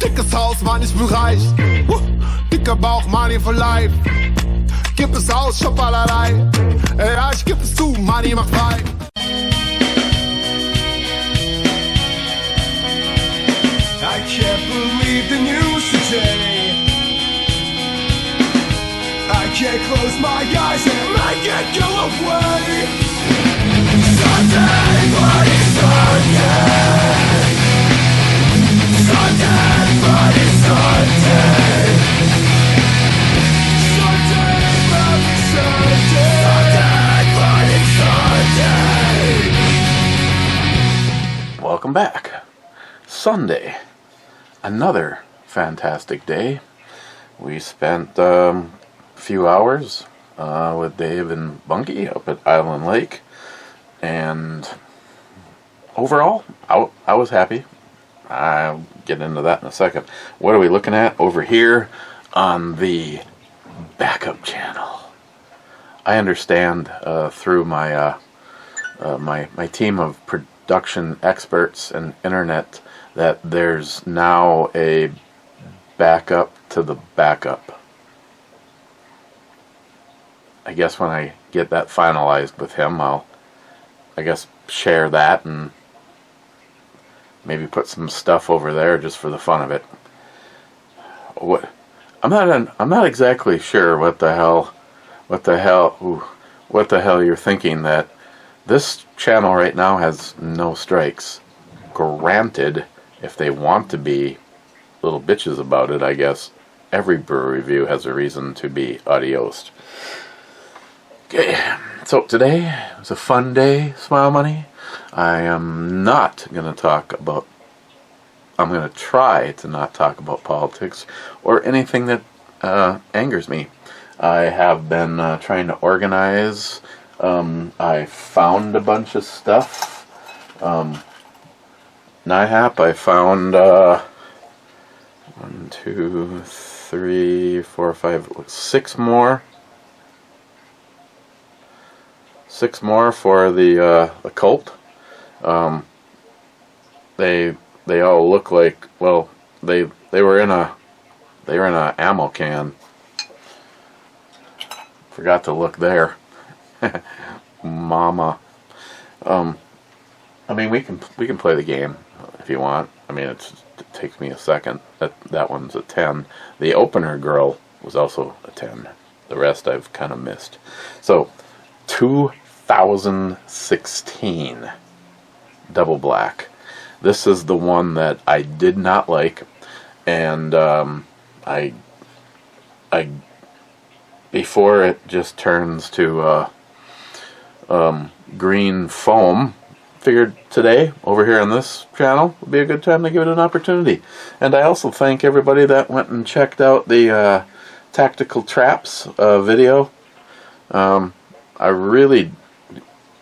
Dickes Haus, Mann, ich bin reich. Dicker Bauch, Money for life. Gib es aus, shop allerlei. Ja, ich geb es zu, Money macht frei. I can't believe the news today. I can't close my eyes and I can't go away. Sunday, bloody Sunday. Sunday, bloody Sunday. Sunday, bloody Sunday. Sunday, bloody Sunday. Welcome back. Sunday. Another fantastic day. We spent a few hours with Dave and Bunky up at Island Lake, and overall, I was happy. I'll get into that in a second. What are we looking at over here on the backup channel? I understand through my my team of production experts and internet that there's now a backup to the backup. I guess when I get that finalized with him, I'll, I guess, share that and maybe put some stuff over there just for the fun of it. What? I'm not exactly sure what the hell you're thinking, that this channel right now has no strikes. Granted, if they want to be little bitches about it, I guess every brew review has a reason to be adiosed. Okay, so today was a fun day, Smile Money. I am not going to talk about, I'm going to try to not talk about politics or anything that angers me. I have been trying to organize. I found a bunch of stuff. NIHAP, I found 1, 2, 3, 4, 5, 6 more. 6 more for the cult. They all look like, well, they were in a ammo can. Forgot to look there. Mama. I mean, we can play the game if you want. I mean, it takes me a second. That one's a 10. The opener girl was also a 10. The rest I've kind of missed. So, 2016 Double Black. This is the one that I did not like, and I before it just turns to green foam, figured today over here on this channel would be a good time to give it an opportunity. And I also thank everybody that went and checked out the tactical traps video. I really,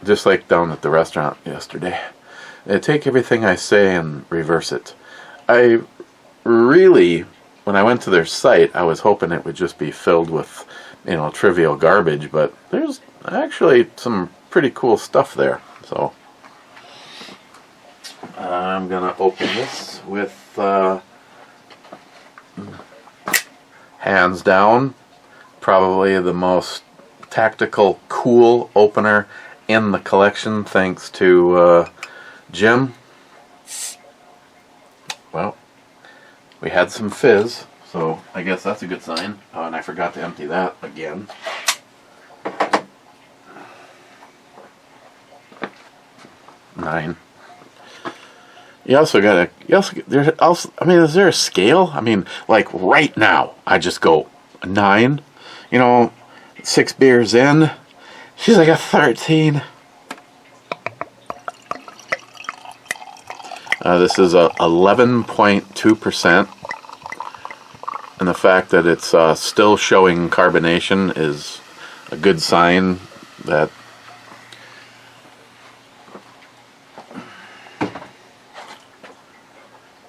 just like down at the restaurant yesterday, take everything I say and reverse it. I really, when I went to their site, I was hoping it would just be filled with, you know, trivial garbage, but there's actually some pretty cool stuff there. So I'm gonna open this with hands down probably the most tactical, cool opener in the collection, thanks to Jim. Well, we had some fizz, so I guess that's a good sign. Oh, and I forgot to empty that again. Nine. You also gotta, there's also, I mean, is there a scale? I mean, like right now, I just go 9, you know, 6 beers in, she's like a 13. This is a 11.2%, and the fact that it's still showing carbonation is a good sign that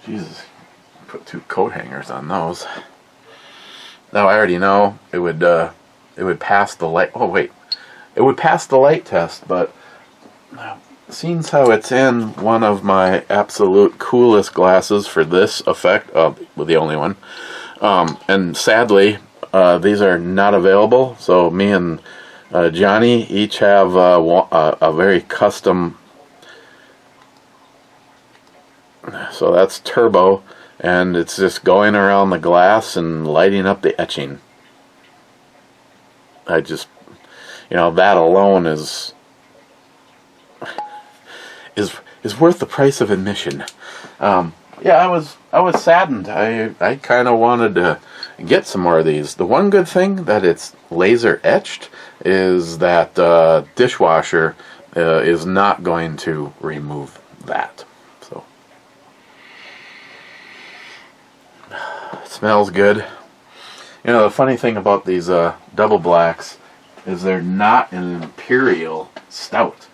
Jesus, put 2 coat hangers on those. Now I already know it would pass the light. Oh wait, it would pass the light test, but Seeing how it's in one of my absolute coolest glasses for this effect, well, the only one, and sadly, these are not available, so me and Johnny each have a very custom, so that's turbo, and it's just going around the glass and lighting up the etching. I just, that alone is worth the price of admission. Yeah, I was saddened. I kind of wanted to get some more of these. The one good thing that it's laser etched is that dishwasher is not going to remove that. So it smells good. The funny thing about these double blacks is they're not an imperial stout.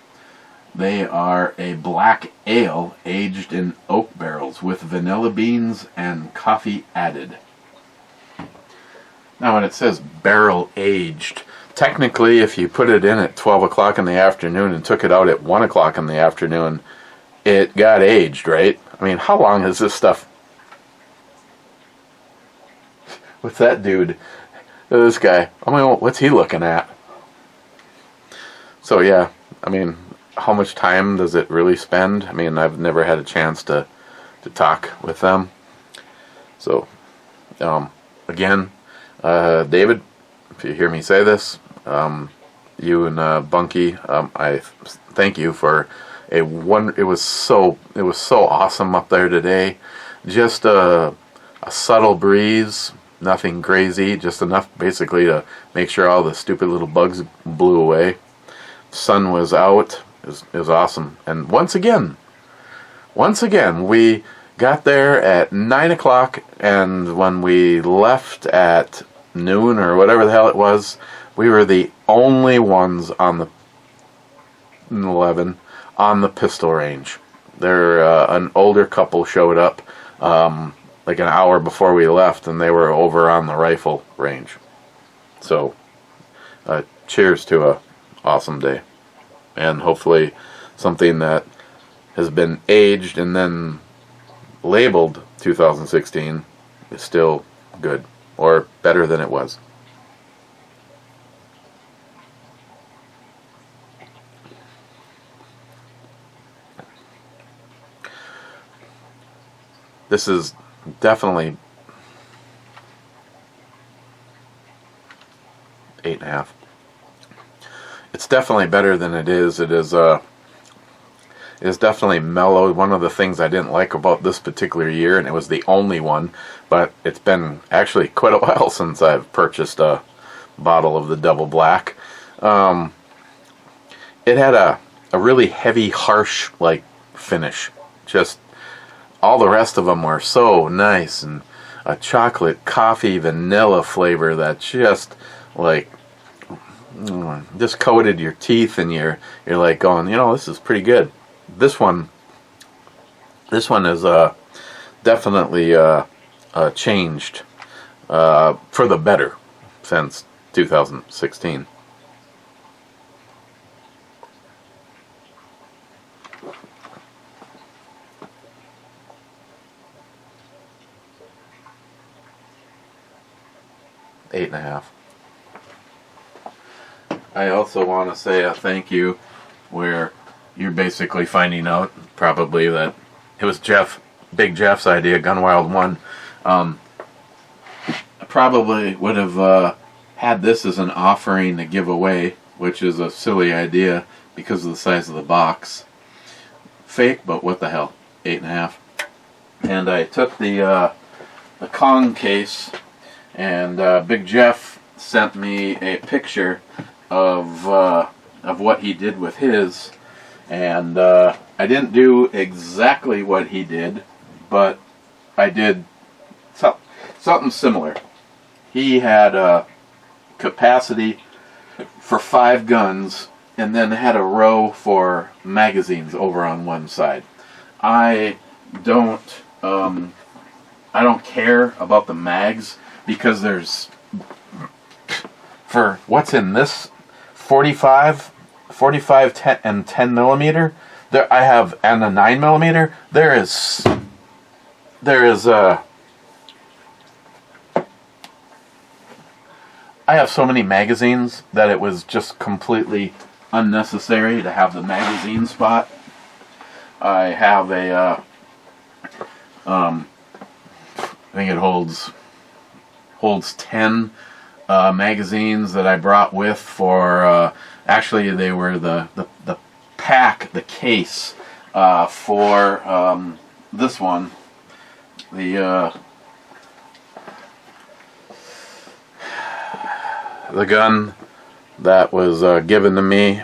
They are a black ale aged in oak barrels with vanilla beans and coffee added. Now when it says barrel aged, technically if you put it in at 12 o'clock in the afternoon and took it out at 1 o'clock in the afternoon, it got aged, right? I mean, how long is this stuff? What's that dude? This guy. I mean, what's he looking at? So yeah, I mean, how much time does it really spend? I mean, I've never had a chance to talk with them. So, again, David, if you hear me say this, you and Bunky, I thank you for it was so awesome up there today. Just a subtle breeze, nothing crazy, just enough basically to make sure all the stupid little bugs blew away. Sun was out. It was awesome. And once again, we got there at 9 o'clock, and when we left at noon or whatever the hell it was, we were the only ones on the 11 on the pistol range. An older couple showed up like an hour before we left, and they were over on the rifle range. So, cheers to a awesome day. And hopefully something that has been aged and then labeled 2016 is still good or better than it was. This is definitely 8.5. It's definitely better than it is. It is definitely mellow. One of the things I didn't like about this particular year, and it was the only one, but it's been actually quite a while since I've purchased a bottle of the Double Black. It had a really heavy, harsh like finish. Just all the rest of them were so nice, and a chocolate, coffee, vanilla flavor that just like just coated your teeth, and you're like going, this is pretty good. This one is definitely changed for the better since 2016. Eight and a half. I also want to say a thank you where you're basically finding out probably that it was Big Jeff's idea, Gunwild 1. I probably would have had this as an offering to give away, which is a silly idea because of the size of the box. Fake, but what the hell. 8.5. And I took the Kong case, and Big Jeff sent me a picture of what he did with his, and I didn't do exactly what he did, but I did something similar. He had a capacity for 5 guns, and then had a row for magazines over on one side. I don't care about the mags, because there's, for what's in this 45, 10 and 10 millimeter, there I have, and a 9mm. There is I have so many magazines that it was just completely unnecessary to have the magazine spot. I have a I think it holds 10 magazines that I brought with for actually they were the pack, the case for this one, the gun that was given to me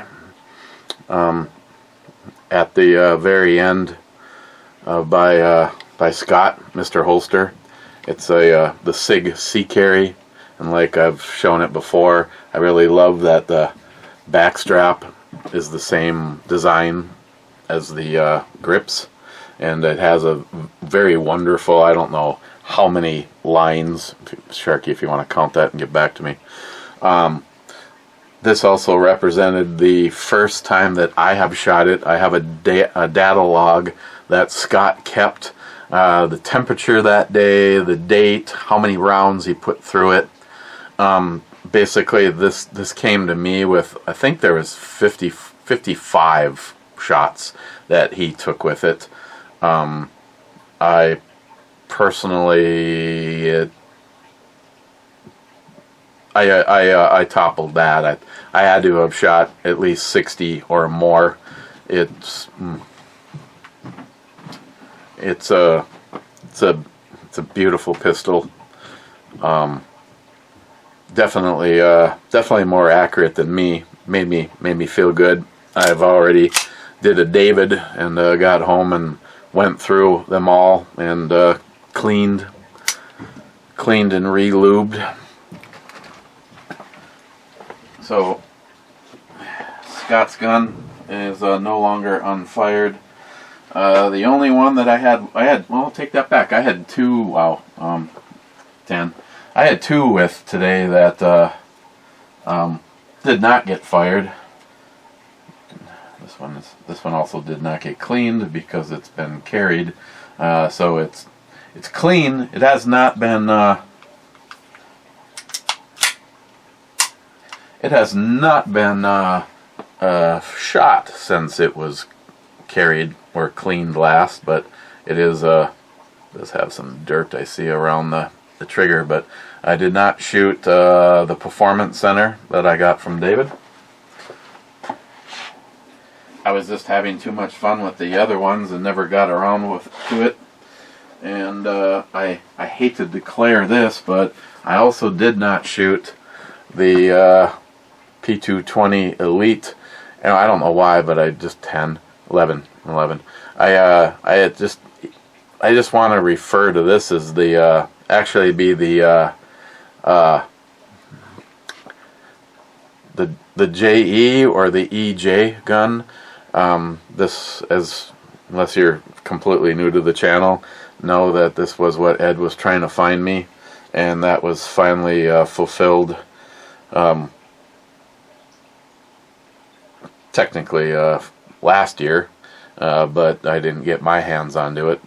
at the very end by Scott, Mr. Holster. It's the SIG Sea Carry, and like I've shown it before, I really love that the backstrap is the same design as the grips, and it has a very wonderful, I don't know how many lines, Sharky, if you want to count that and get back to me. This also represented the first time that I have shot it. I have a data log that Scott kept, the temperature that day, the date, how many rounds he put through it. Basically, this came to me with, I think there was 55 shots that he took with it. I personally, I toppled that. I had to have shot at least 60 or more. It's a beautiful pistol. Definitely more accurate than me. Made me feel good. I've already did a David and got home and went through them all and cleaned and re-lubed. So Scott's gun is no longer unfired. The only one that I had, well, take that back. I had two. Wow, 10. I had two with today that did not get fired. This one also did not get cleaned because it's been carried. So it's clean. It has not been. It has not been shot since it was carried or cleaned last, but it is does have some dirt I see around the trigger. But I did not shoot the Performance Center that I got from David. I was just having too much fun with the other ones and never got around to it. And I hate to declare this, but I also did not shoot the P220 Elite, and I don't know why, but I just 11. I just want to refer to this as the actually be the JE or the EJ gun. This, unless you're completely new to the channel, know that this was what Ed was trying to find me, and that was finally fulfilled. Technically last year, but I didn't get my hands onto it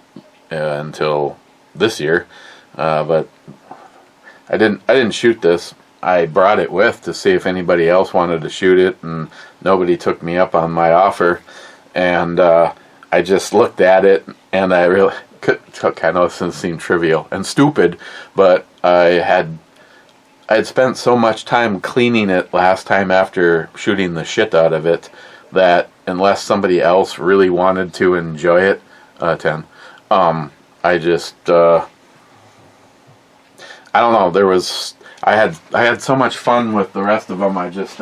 until this year. But I didn't shoot this. I brought it with to see if anybody else wanted to shoot it, and nobody took me up on my offer. And I just looked at it, and I really I know this seemed trivial and stupid, but I had spent so much time cleaning it last time after shooting the shit out of it that unless somebody else really wanted to enjoy it, 10. I just I don't know. I had so much fun with the rest of them. I just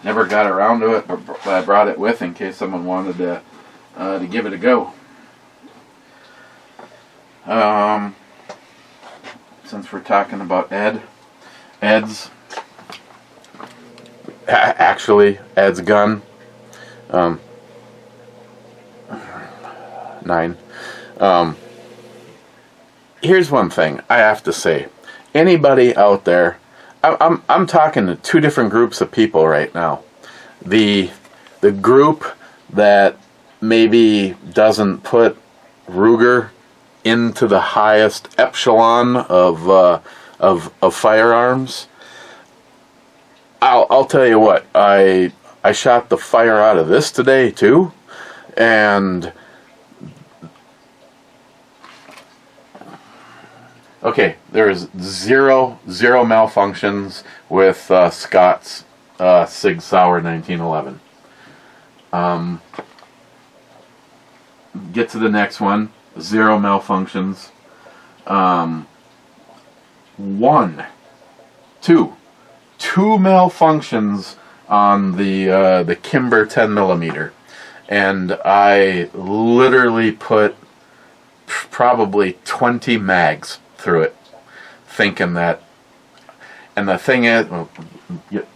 never got around to it, but I brought it with in case someone wanted to give it a go. Since we're talking about Ed's gun, 9. Here's one thing I have to say. Anybody out there, I'm talking to two different groups of people right now. The group that maybe doesn't put Ruger into the highest echelon of firearms. I'll tell you what, I shot the fire out of this today too, and okay, there's zero malfunctions with Scott's Sig Sauer 1911. Get to the next one. Zero malfunctions. Two malfunctions on the Kimber 10mm, and I literally put probably 20 mags through it, thinking that. And the thing is, well,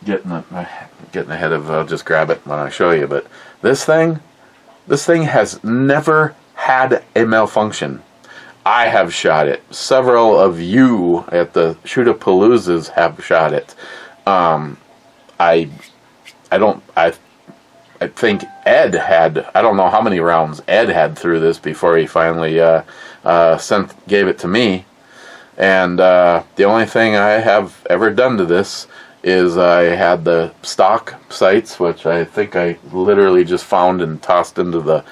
getting ahead of, I'll just grab it when I show you. But this thing has never had a malfunction. I have shot it. Several of you at the Shoot-A-Paloozas have shot it. I think Ed had, I don't know how many rounds Ed had through this before he finally gave it to me. And the only thing I have ever done to this is I had the stock sights, which I think I literally just found and tossed into the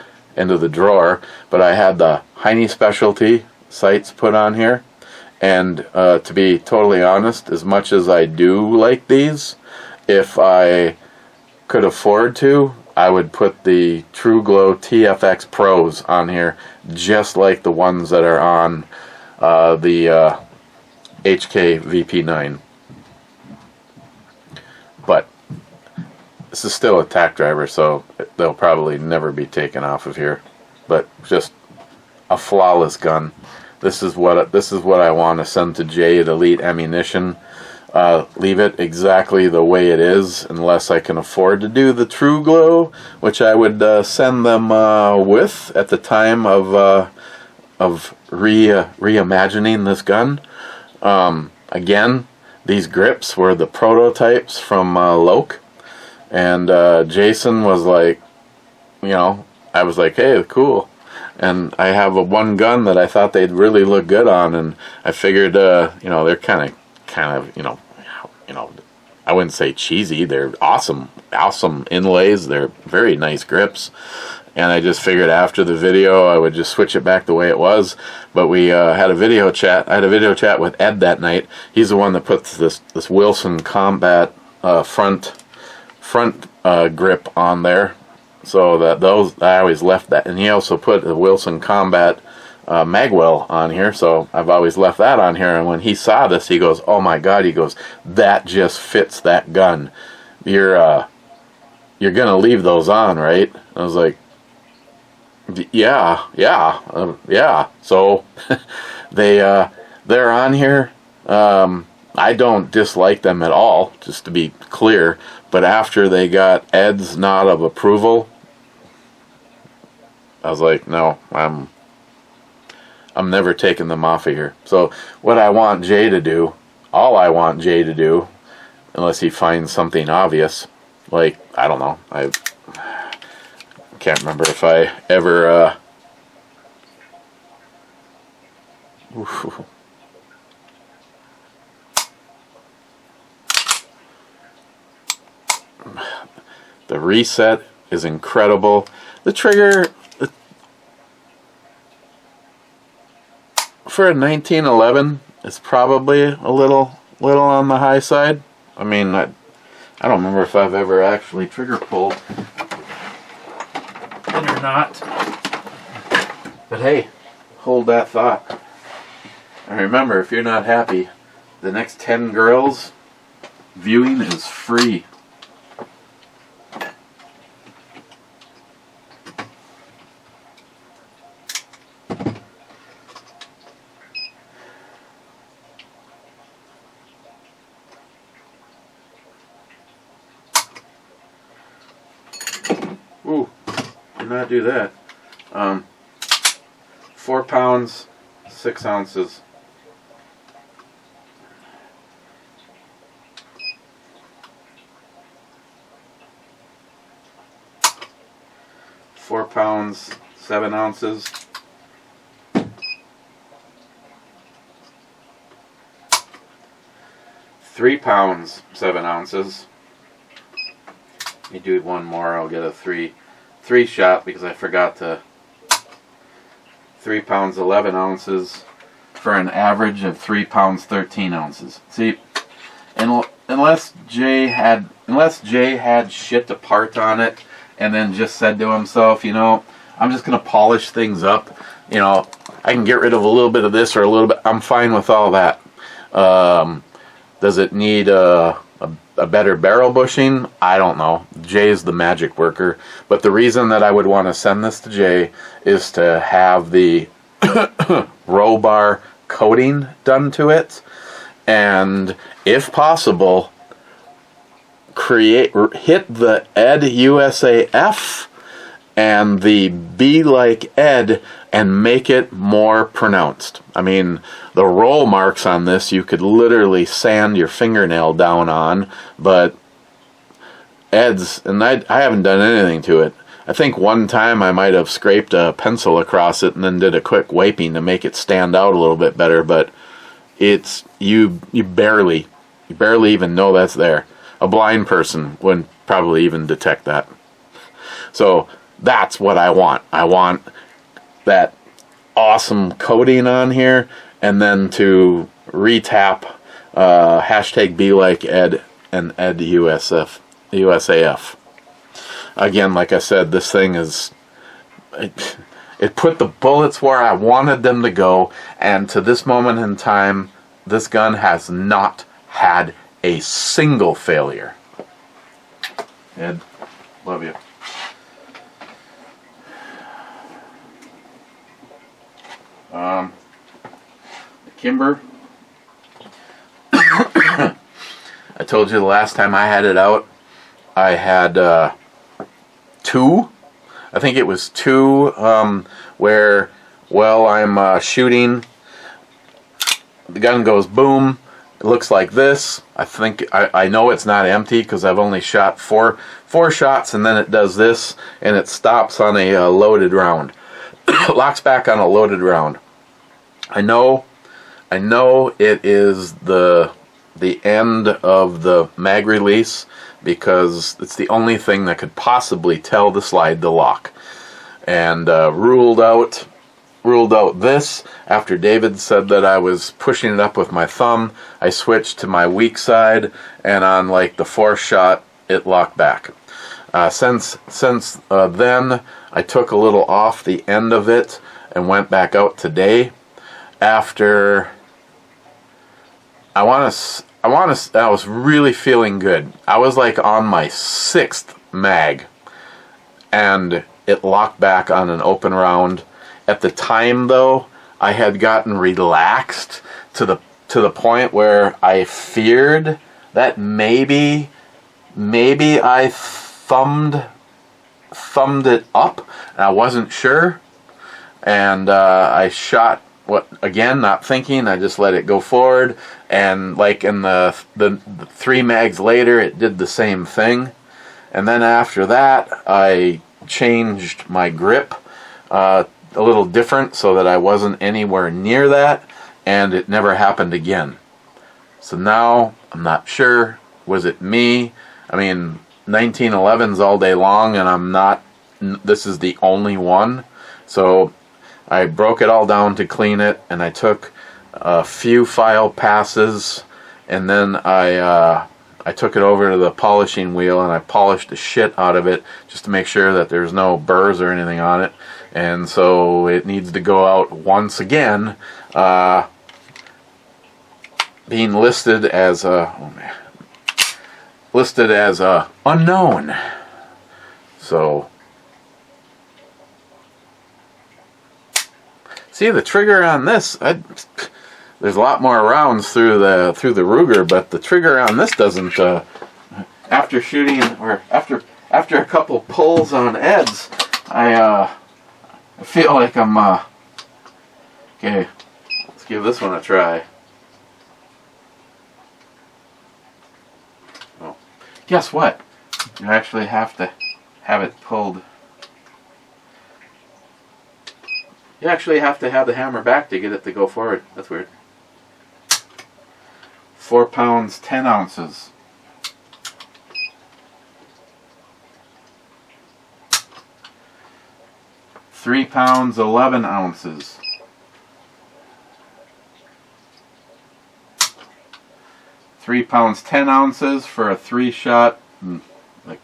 drawer. But I had the Heine Specialty sights put on here. And to be totally honest, as much as I do like these, if I could afford to, I would put the True Glow TFX Pros on here, just like the ones that are on the HK VP9. But this is still a tack driver, so they'll probably never be taken off of here. But just a flawless gun. This is what I want to send to Jay at Elite Ammunition. Leave it exactly the way it is, unless I can afford to do the True Glow, which I would send them with at the time of reimagining this gun. Again, these grips were the prototypes from Loke, and Jason was like, I was like, hey, cool. And I have one gun that I thought they'd really look good on, and I figured, they're kind of, I wouldn't say cheesy. They're awesome inlays. They're very nice grips. And I just figured after the video I would just switch it back the way it was. But we had a video chat. I had a video chat with Ed that night. He's the one that puts this Wilson Combat front grip on there. So that those, I always left that. And he also put the Wilson Combat magwell on here, so I've always left that on here. And when he saw this, he goes, oh my god, he goes, that just fits that gun. You're gonna leave those on, right? I was like, yeah. So they're on here. I don't dislike them at all, just to be clear, but after they got Ed's nod of approval, I was like, no, I'm never taking them off of here. So what I want Jay to do, all I want Jay to do, unless he finds something obvious, like, I don't know, I can't remember if I ever the reset is incredible. The trigger for a 1911 is probably a little on the high side. I mean, I don't remember if I've ever actually trigger pulled it or not. But hey, hold that thought. And remember, if you're not happy, the next 10 girls viewing is free. Ooh, did not do that. 4 pounds, 6 ounces. 4 pounds, 7 ounces. £3 7 ounces. Let me do one more. I'll get a three shot because I forgot to. 3 pounds 11 ounces for an average of 3 pounds 13 ounces. See, unless Jay had shit apart on it and then just said to himself, you know, I'm just gonna polish things up. You know, I can get rid of a little bit of this or a little bit. I'm fine with all that. Does it need a better barrel bushing? I don't know. Jay's the magic worker. But the reason that I would want to send this to Jay is to have the row bar coating done to it. And if possible, hit the Ed USAF and the Be Like Ed and make it more pronounced. I mean, the roll marks on this you could literally sand your fingernail down on, but Ed's, and I haven't done anything to it. I think one time I might have scraped a pencil across it and then did a quick wiping to make it stand out a little bit better, but it's, you barely even know that's there. A blind person wouldn't probably even detect that. So that's what I want. I want that awesome coating on here, and then to retap hashtag Be Like Ed and Ed USAF. Again, like I said, this thing is, it put the bullets where I wanted them to go, and to this moment in time, this gun has not had a single failure. Ed, love you. The Kimber. I told you the last time I had it out, I had 2. I think it was 2 where, well, I'm shooting. The gun goes boom. It looks like this. I think I know it's not empty because I've only shot four shots, and then it does this, and it stops on a loaded round. Locks back on a loaded round. I know it is the end of the mag release because it's the only thing that could possibly tell the slide to lock. And ruled out this after David said that I was pushing it up with my thumb. I switched to my weak side, and on like the 4th shot, it locked back. Since then, I took a little off the end of it and went back out today. After I was really feeling good. I was like on my 6th mag, and it locked back on an open round. At the time, though, I had gotten relaxed to the point where I feared that maybe I thumbed it up, and I wasn't sure. And I shot, again, not thinking, I just let it go forward, and like in the 3 mags later, it did the same thing. And then after that, I changed my grip a little different so that I wasn't anywhere near that, and it never happened again. So now I'm not sure, was it me? I mean, 1911s all day long, and I'm not, this is the only one. So I broke it all down to clean it, and I took a few file passes, and then I took it over to the polishing wheel, and I polished the shit out of it just to make sure that there's no burrs or anything on it. And so it needs to go out once again, being listed as a unknown. So see, the trigger on this, there's a lot more rounds through the Ruger, but the trigger on this doesn't. After shooting, or after a couple pulls on Ed's, I feel like I'm okay. Let's give this one a try. Oh, guess what? You actually have to have it pulled. You actually have to have the hammer back to get it to go forward. That's weird. 4 pounds, 10 ounces. 3 pounds, 11 ounces. 3 pounds, 10 ounces for a 3-shot, like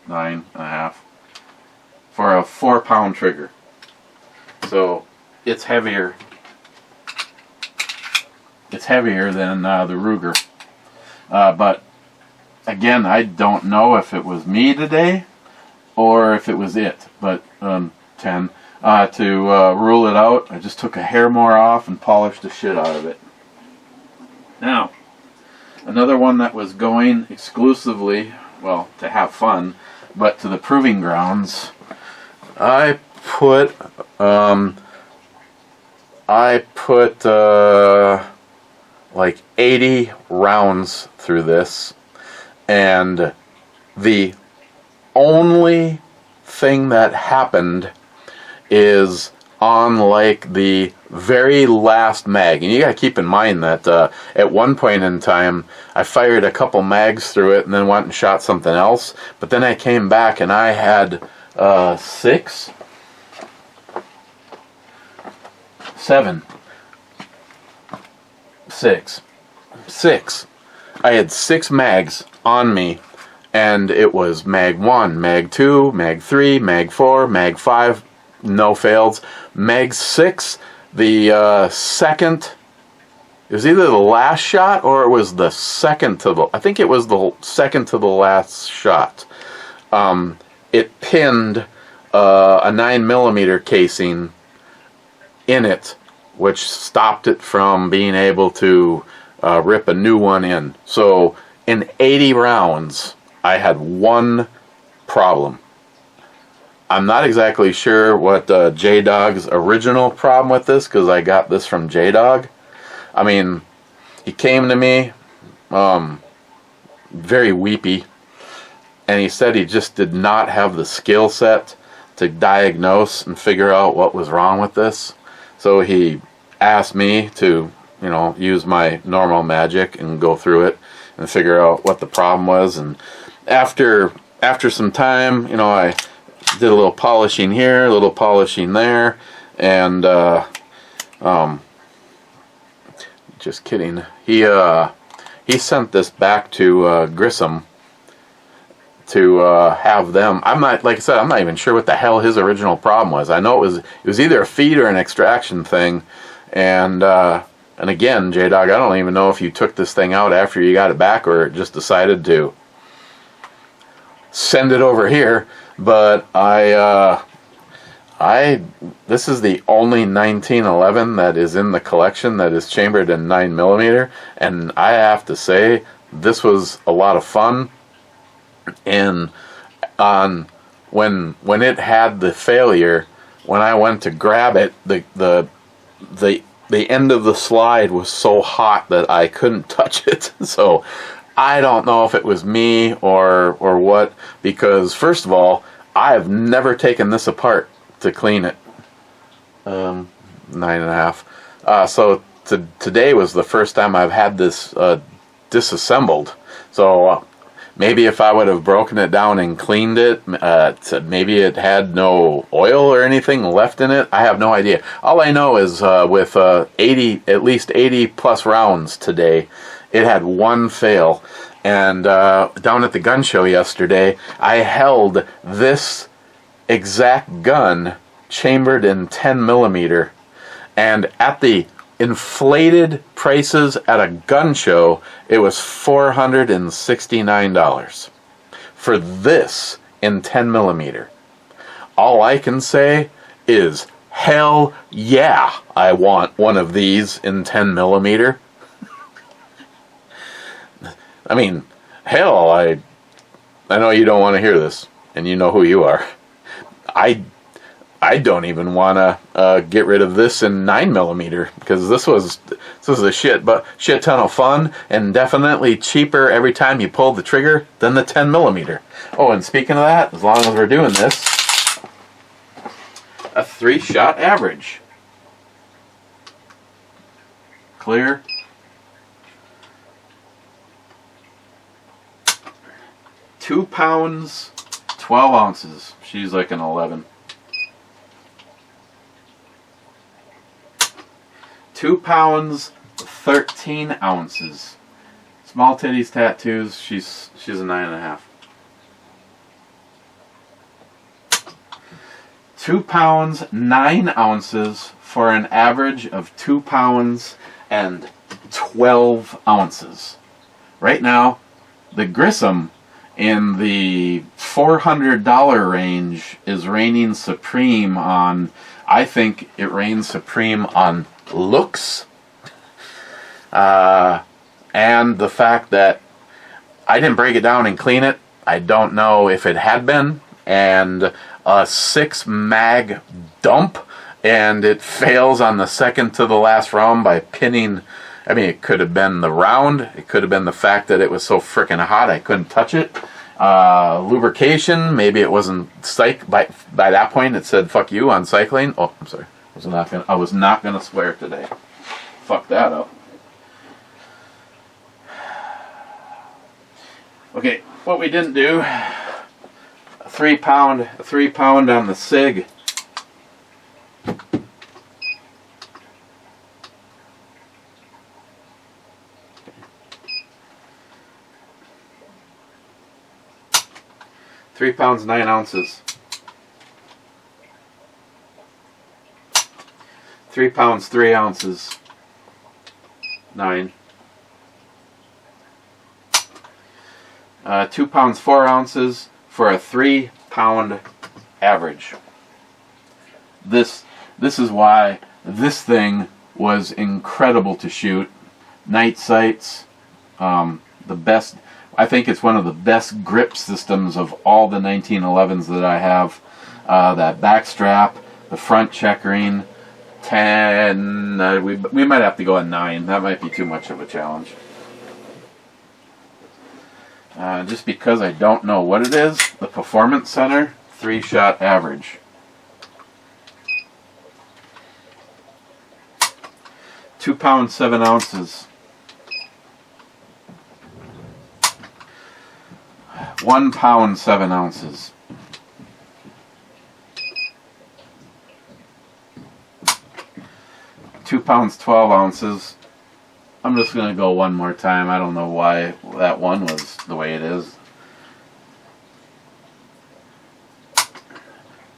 9.5, for a 4-pound trigger. So it's heavier. It's heavier than the Ruger. But again, I don't know if it was me today or if it was it. But 10 to rule it out, I just took a hair more off and polished the shit out of it. Now, another one that was going exclusively, well, to have fun, but to the proving grounds, I put like 80 rounds through this, and the only thing that happened is on like the very last mag. And you gotta keep in mind that at one point in time I fired a couple mags through it and then went and shot something else, but then I came back and I had 6 I had 6 mags on me, and it was mag 1, mag 2, mag 3, mag 4, mag 5, no fails. Mag 6, the second, it was either the last shot or it was the second to the, I think it was the second to the last shot. It pinned a 9mm casing in it, which stopped it from being able to rip a new one in. So in 80 rounds, I had one problem. I'm not exactly sure what J-Dog's original problem with this, because I got this from J-Dog. I mean, he came to me very weepy, and he said he just did not have the skill set to diagnose and figure out what was wrong with this. So he asked me to, you know, use my normal magic and go through it and figure out what the problem was. And after some time, you know, I did a little polishing here, a little polishing there, and just kidding. He sent this back to Grissom to have them. I'm not, like I said, I'm not even sure what the hell his original problem was. I know it was either a feed or an extraction thing, and again, J-Dog, I don't even know if you took this thing out after you got it back or just decided to send it over here. But this is the only 1911 that is in the collection that is chambered in 9mm, and I have to say this was a lot of fun. And when it had the failure, when I went to grab it, the end of the slide was so hot that I couldn't touch it. So I don't know if it was me or what, because first of all, I have never taken this apart to clean it. 9.5. So today was the first time I've had this disassembled. So maybe if I would have broken it down and cleaned it, maybe it had no oil or anything left in it. I have no idea. All I know is with at least 80 plus rounds today, it had one fail. And down at the gun show yesterday, I held this exact gun chambered in 10mm, and at the inflated prices at a gun show, it was $469 for this in 10mm. All I can say is, hell yeah, I want one of these in 10mm. I mean, hell, I know you don't want to hear this, and you know who you are. I don't even want to get rid of this in 9mm, because this was a shit ton of fun, and definitely cheaper every time you pull the trigger than the 10mm. Oh, and speaking of that, as long as we're doing this, a 3-shot average. Clear. £2, 12 ounces. She's like an 11. 2 pounds, 13 ounces. Small titties tattoos. She's a 9.5. 2 pounds, 9 ounces for an average of 2 pounds and 12 ounces. Right now, the Grissom in the $400 range is reigning supreme on, I think it reigns supreme on looks, and the fact that I didn't break it down and clean it. I don't know if it had been, and a 6 mag dump, and it fails on the second to the last round by pinning. I mean, it could have been the round. It could have been the fact that it was so freaking hot I couldn't touch it. Lubrication, maybe it wasn't by that point. It said "fuck you" on cycling. Oh, I'm sorry. I was not gonna swear today. Fuck that up. Okay, what we didn't do. A 3 pound on the SIG. £3, 9 ounces. 3 pounds, 3 ounces. 9. 2 pounds, 4 ounces for a 3 pound average. This is why this thing was incredible to shoot. Night sights, the best. I think it's one of the best grip systems of all the 1911s that I have. That back strap, the front checkering, 10. We might have to go at 9. That might be too much of a challenge. Just because I don't know what it is, the Performance Center 3-shot average. 2 pounds, 7 ounces. 1 pound, 7 ounces. 2 pounds, 12 ounces. I'm just going to go one more time. I don't know why that one was the way it is.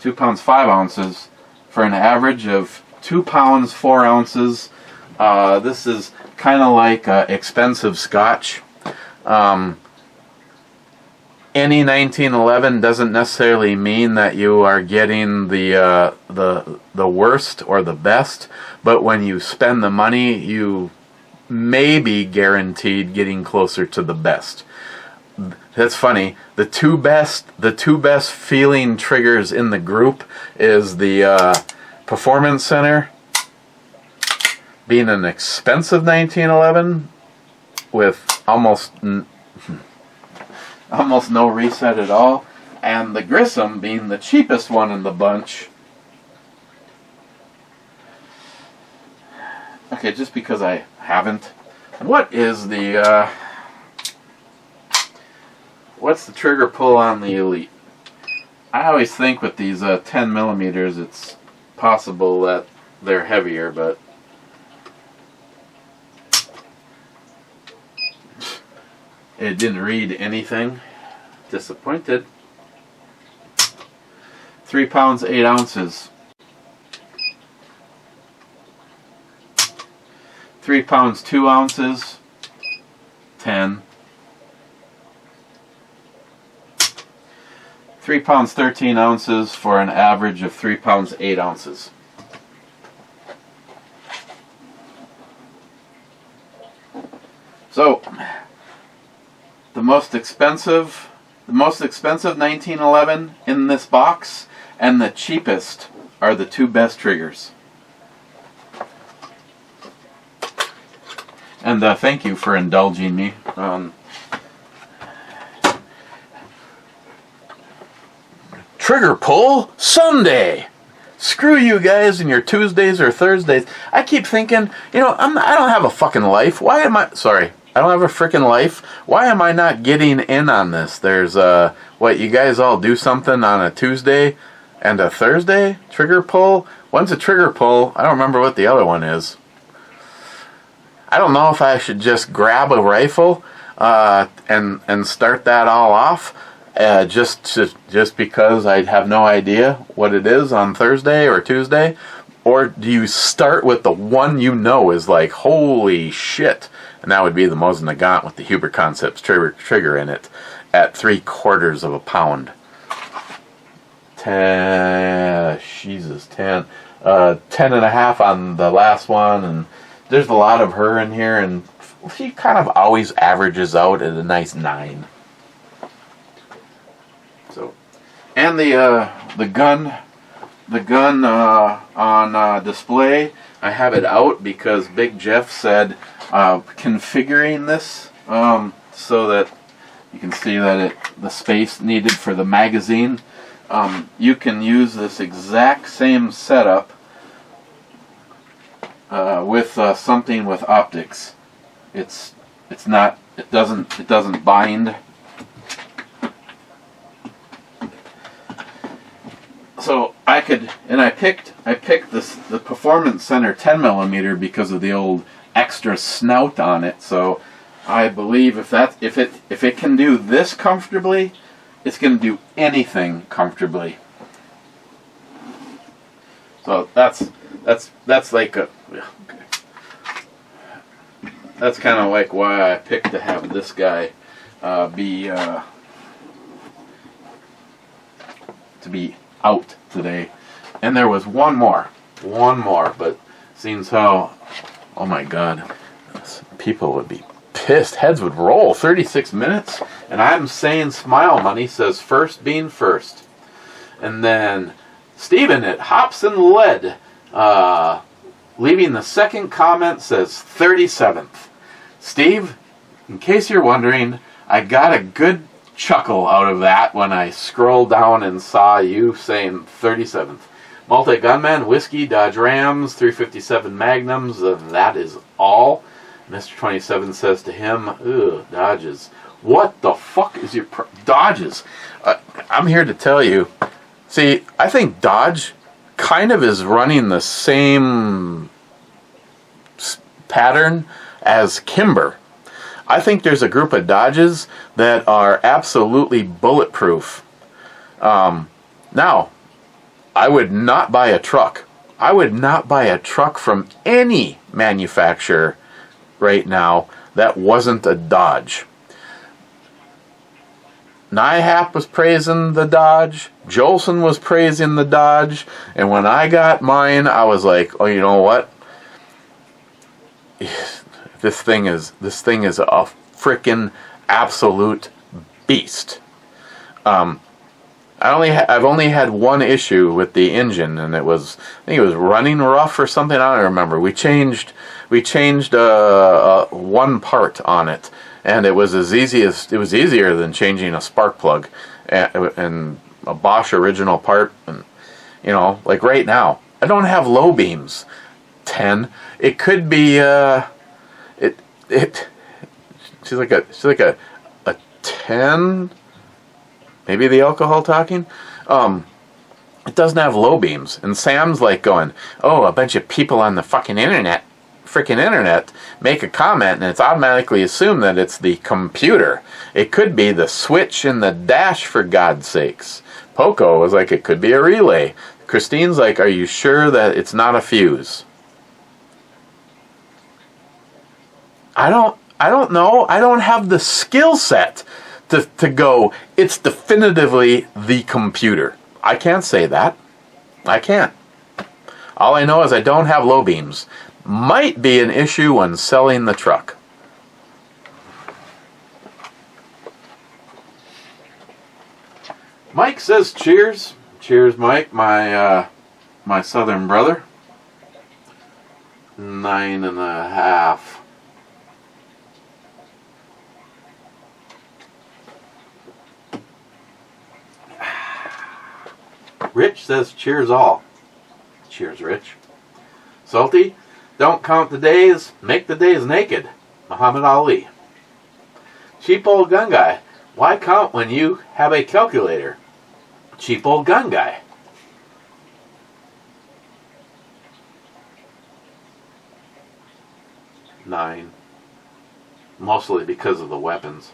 2 pounds, 5 ounces for an average of 2 pounds, 4 ounces. This is kind of like expensive scotch. Any 1911 doesn't necessarily mean that you are getting the worst or the best, but when you spend the money, you may be guaranteed getting closer to the best. That's funny. The two best feeling triggers in the group is the Performance Center being an expensive 1911 with almost no reset at all, and the Grissom being the cheapest one in the bunch. Okay, just because I haven't. What is the what's the trigger pull on the Elite? I always think with these 10 millimeters, it's possible that they're heavier, but it didn't read anything. Disappointed. 3 pounds, 8 ounces. 3 pounds, 2 ounces. 10. 3 pounds, 13 ounces for an average of 3 pounds, 8 ounces. So, the most expensive 1911 in this box and the cheapest are the two best triggers. And thank you for indulging me. Trigger pull Sunday. Screw you guys and your Tuesdays or Thursdays. I keep thinking, I don't have a fucking life. Why am I... Sorry. I don't have a freaking life. Why am I not getting in on this? There's, you guys all do something on a Tuesday and a Thursday? Trigger pull? One's a trigger pull. I don't remember what the other one is. I don't know if I should just grab a rifle and start that all off just because I have no idea what it is on Thursday or Tuesday. Or do you start with the one is like, holy shit, and that would be the Mosin Nagant with the Huber Concepts trigger in it at 3/4 of a pound. 10 and a half on the last one, and there's a lot of her in here, and she kind of always averages out at a nice 9. So, and the gun on display, I have it out because Big Jeff said configuring this so that you can see that the space needed for the magazine. You can use this exact same setup with something with optics. It doesn't bind. So I picked the Performance Center 10mm because of the old extra snout on it. So I believe if it can do this comfortably, it's going to do anything comfortably. So that's like that's kind of like why I picked to have this guy to be out today. And there was one more, but seeing how, oh my God, people would be pissed, heads would roll. 36 minutes, and I'm saying Smile Money says first being first. And then Steven at Hops and Lead, leaving the second comment, says 37th. Steve, in case you're wondering, I got a good chuckle out of that when I scrolled down and saw you saying 37th. Multi-gunman, whiskey, Dodge Rams, 357 Magnums, that is all. Mr. 27 says to him, ugh, Dodges. What the fuck is your... Dodges? I'm here to tell you. See, I think Dodge kind of is running the same pattern as Kimber. I think there's a group of Dodges that are absolutely bulletproof. Now, I would not buy a truck. I would not buy a truck from any manufacturer right now that wasn't a Dodge. Nyhap was praising the Dodge. Jolson was praising the Dodge. And when I got mine, I was like, oh, you know what? This thing is a frickin' absolute beast. I've only had one issue with the engine, and I think it was running rough or something. I don't remember. We changed one part on it, and it was easier than changing a spark plug and a Bosch original part. And like right now, I don't have low beams. 10. It could be she's like a 10. Maybe the alcohol talking. It doesn't have low beams, and Sam's like going, "Oh, a bunch of people on the freaking internet make a comment, and it's automatically assumed that it's the computer. It could be the switch in the dash, for God's sakes." Poco was like, "It could be a relay." Christine's like, "Are you sure that it's not a fuse?" I don't know. I don't have the skill set to go, it's definitively the computer. I can't say that. I can't. All I know is I don't have low beams. Might be an issue when selling the truck. Mike says cheers. Cheers, Mike, my southern brother. 9.5. Rich says cheers all. Cheers, Rich. Salty, don't count the days, make the days naked. Muhammad Ali. Cheap old gun guy, why count when you have a calculator? Cheap old gun guy. Nine. Mostly because of the weapons.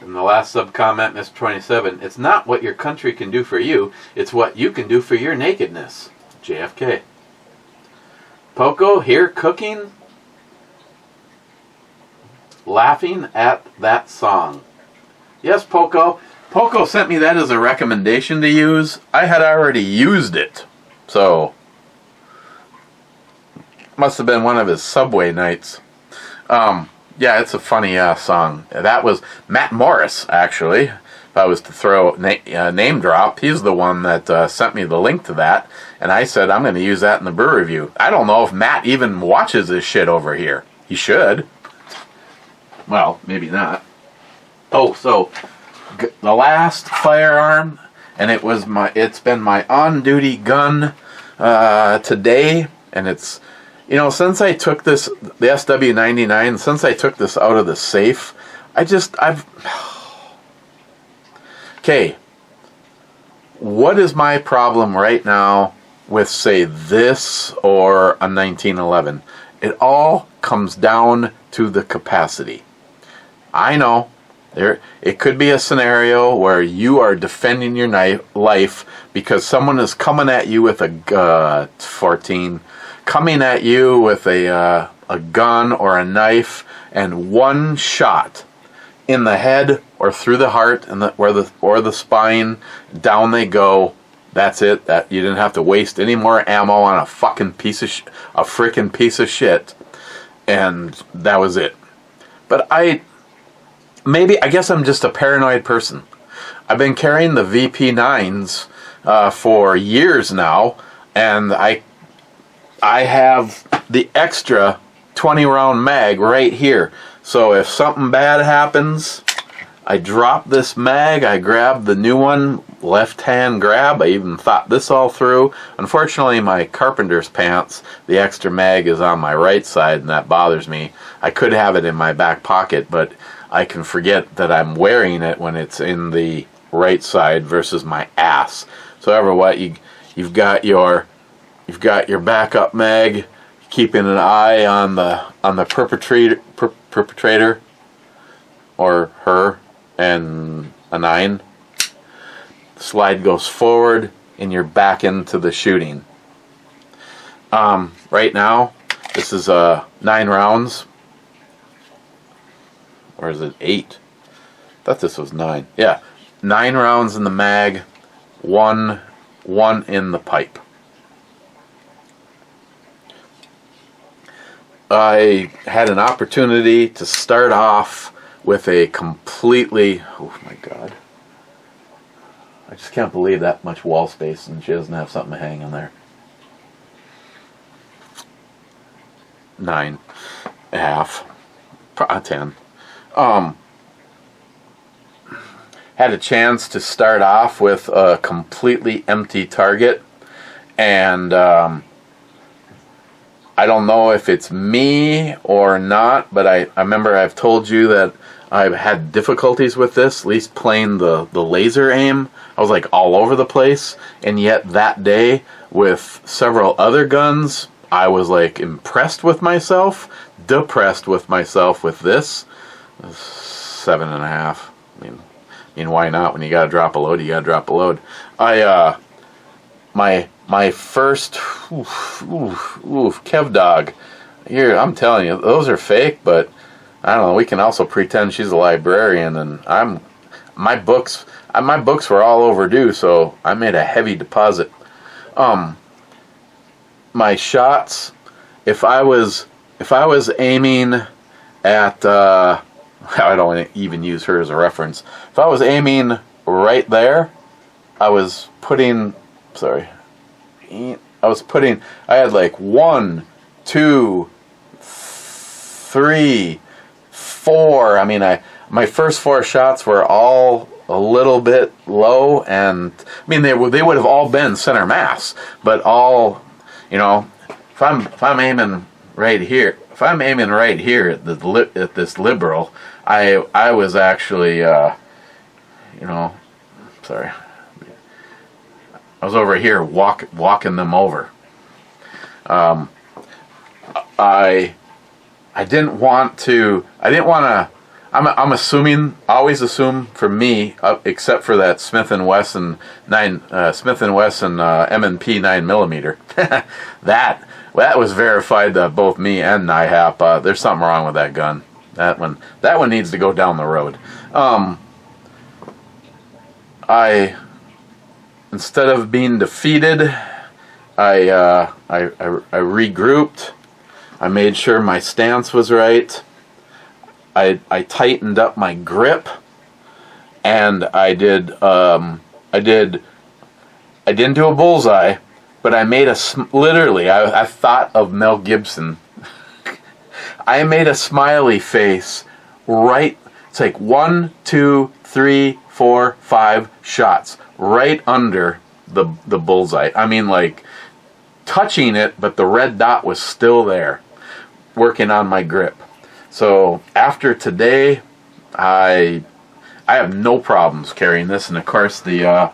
And the last sub-comment, Mr. 27, it's not what your country can do for you, it's what you can do for your nakedness. JFK. Poco here cooking, laughing at that song. Yes, Poco. Poco sent me that as a recommendation to use. I had already used it. So, must have been one of his Subway nights. Yeah, it's a funny song. That was Matt Morris, actually. If I was to throw name drop, he's the one that sent me the link to that. And I said, I'm going to use that in the brew review. I don't know if Matt even watches this shit over here. He should. Well, maybe not. Oh, so the last firearm, and it's been my on-duty gun today, and it's, you know, since I took this, the SW99, since I took this out of the safe, okay, what is my problem right now with, say, this or a 1911? It all comes down to the capacity. I know, it could be a scenario where you are defending your life because someone is coming at you with a 14, coming at you with a gun or a knife, and one shot in the head or through the heart or the spine, down they go. That's it. That you didn't have to waste any more ammo on a fucking frickin' piece of shit, and that was it. But I guess I'm just a paranoid person. I've been carrying the VP9s for years now, and I have the extra 20-round mag right here. So if something bad happens, I drop this mag, I grab the new one, left-hand grab. I even thought this all through. Unfortunately, my carpenter's pants, the extra mag is on my right side, and that bothers me. I could have it in my back pocket, but I can forget that I'm wearing it when it's in the right side versus my ass. So however what, you've got your backup mag, keeping an eye on the perpetrator or her, and a 9. The slide goes forward and you're back into the shooting. Right now this is 9 rounds. Or is it 8? I thought this was 9. Yeah, 9 rounds in the mag, one in the pipe. I had an opportunity to start off with a completely, oh my god, I just can't believe that much wall space and she doesn't have something to hang in there. 9.5, 10. Had a chance to start off with a completely empty target, and I don't know if it's me or not, but I remember I've told you that I've had difficulties with this, at least playing the laser aim. I was like all over the place, and yet that day with several other guns, I was like impressed with myself, depressed with myself with this. 7.5. I mean, why not? When you gotta drop a load, you gotta drop a load. My first Kev Dog. Here, I'm telling you, those are fake, but I don't know. We can also pretend she's a librarian, and my books were all overdue, so I made a heavy deposit. My shots, if I was aiming at I don't even use her as a reference. If I was aiming right there, I had like 1, 2, 3, 4. I mean, my first 4 shots were all a little bit low, and I mean they would have all been center mass, but all, if I'm aiming right here, at this liberal, I was actually sorry, I was over here walking them over. I didn't want to. I'm assuming. Always assume for me, except for that Smith and Wesson M&P 9mm. that was verified that both me and NIHAP. There's something wrong with that gun. That one needs to go down the road. Instead of being defeated, I regrouped. I made sure my stance was right. I tightened up my grip, and I didn't do a bullseye, but I made literally. I thought of Mel Gibson. I made a smiley face. Right, it's like 1, 2, 3, 4, 5 shots right under the bullseye. I mean, like touching it, but the red dot was still there, working on my grip. So after today, I have no problems carrying this, and of course the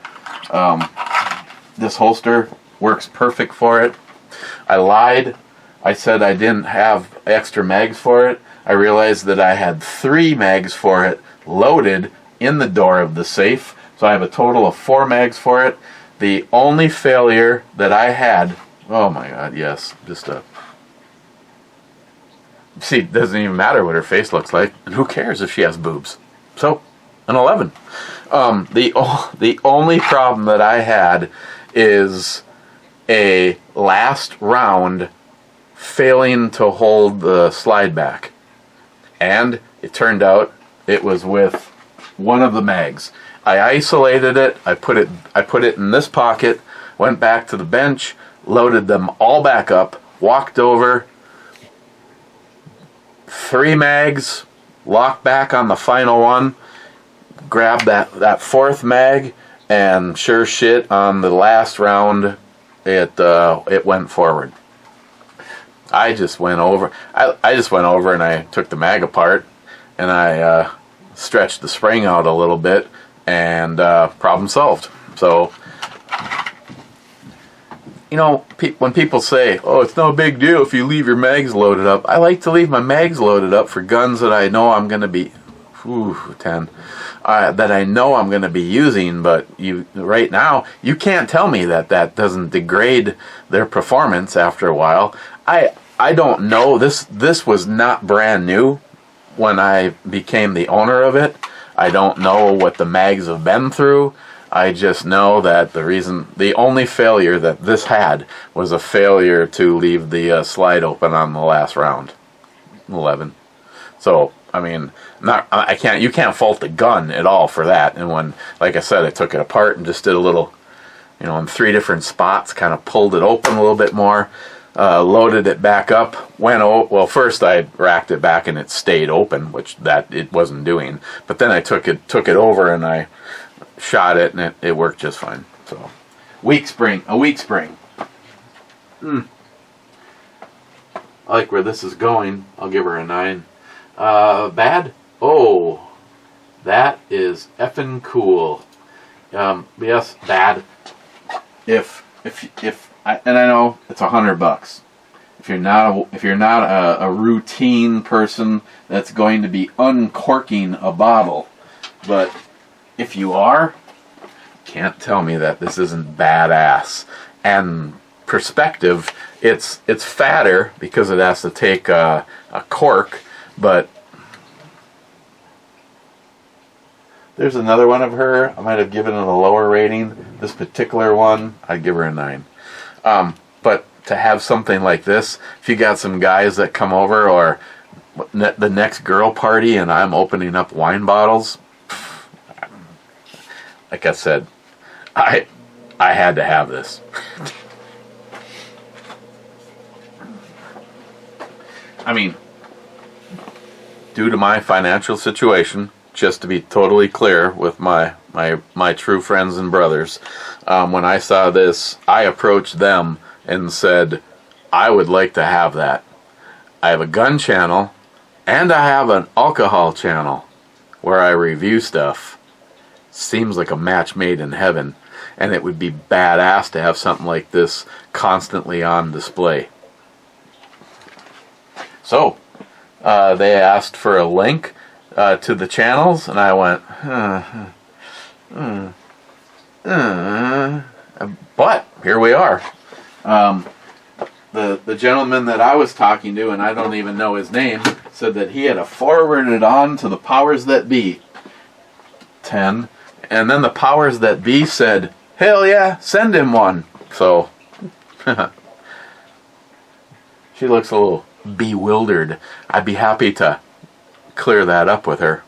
this holster works perfect for it. I lied. I said I didn't have extra mags for it. I realized that I had 3 mags for it loaded in the door of the safe. So I have a total of 4 mags for it. The only failure that I had, oh my God, yes, see, it doesn't even matter what her face looks like, and who cares if she has boobs? So, an 11. The only problem that I had is a last round failing to hold the slide back, and it turned out it was with one of the mags. I isolated it. I put it in this pocket. Went back to the bench, loaded them all back up, walked over. 3 mags, locked back on the final one, grabbed that 4th mag, and sure shit, on the last round, it went forward. I just went over and I took the mag apart, and I stretched the spring out a little bit, and problem solved. So, when people say, oh, it's no big deal if you leave your mags loaded up, I like to leave my mags loaded up for guns that I know I'm going to be, 10, that I know I'm going to be using, but right now, you can't tell me that doesn't degrade their performance after a while. I don't know. This was not brand new when I became the owner of it. I don't know what the mags have been through. I just know that the only failure that this had was a failure to leave the slide open on the last round, 11. So, I mean, you can't fault the gun at all for that. And when, like I said, I took it apart and just did a little, in 3 different spots, kind of pulled it open a little bit more, loaded it back up, first I racked it back and it stayed open, which that it wasn't doing. But then I took it over and I shot it, and it worked just fine. So, a weak spring. I like where this is going. I'll give her a 9. Bad? Oh, that is effing cool. Yes, bad. And I know it's $100. If you're not a routine person that's going to be uncorking a bottle, but if you are, can't tell me that this isn't badass. And perspective, it's fatter because it has to take a cork, but there's another one of her. I might have given it a lower rating. This particular one, I'd give her a 9. But to have something like this, if you got some guys that come over, or the next girl party and I'm opening up wine bottles, like I said, I had to have this. I mean, due to my financial situation, just to be totally clear with my my true friends and brothers. When I saw this, I approached them and said, I would like to have that. I have a gun channel, and I have an alcohol channel where I review stuff. Seems like a match made in heaven, and it would be badass to have something like this constantly on display. So, they asked for a link to the channels, and I went, but here we are. The gentleman that I was talking to, and I don't even know his name, said that he had forwarded on to the powers that be 10, and then the powers that be said, hell yeah, send him one. So she looks a little bewildered. I'd be happy to clear that up with her.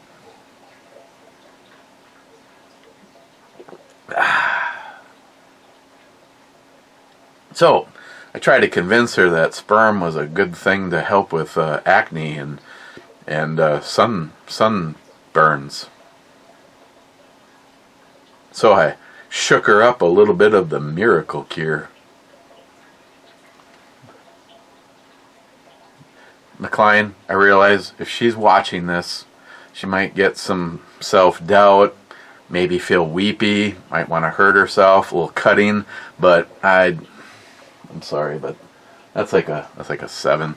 So I tried to convince her that sperm was a good thing to help with acne and sunburns. So I shook her up a little bit of the miracle cure. McLean, I realize if she's watching this, she might get some self-doubt, maybe feel weepy, might want to hurt herself, a little cutting, but I'm sorry, but that's like a 7.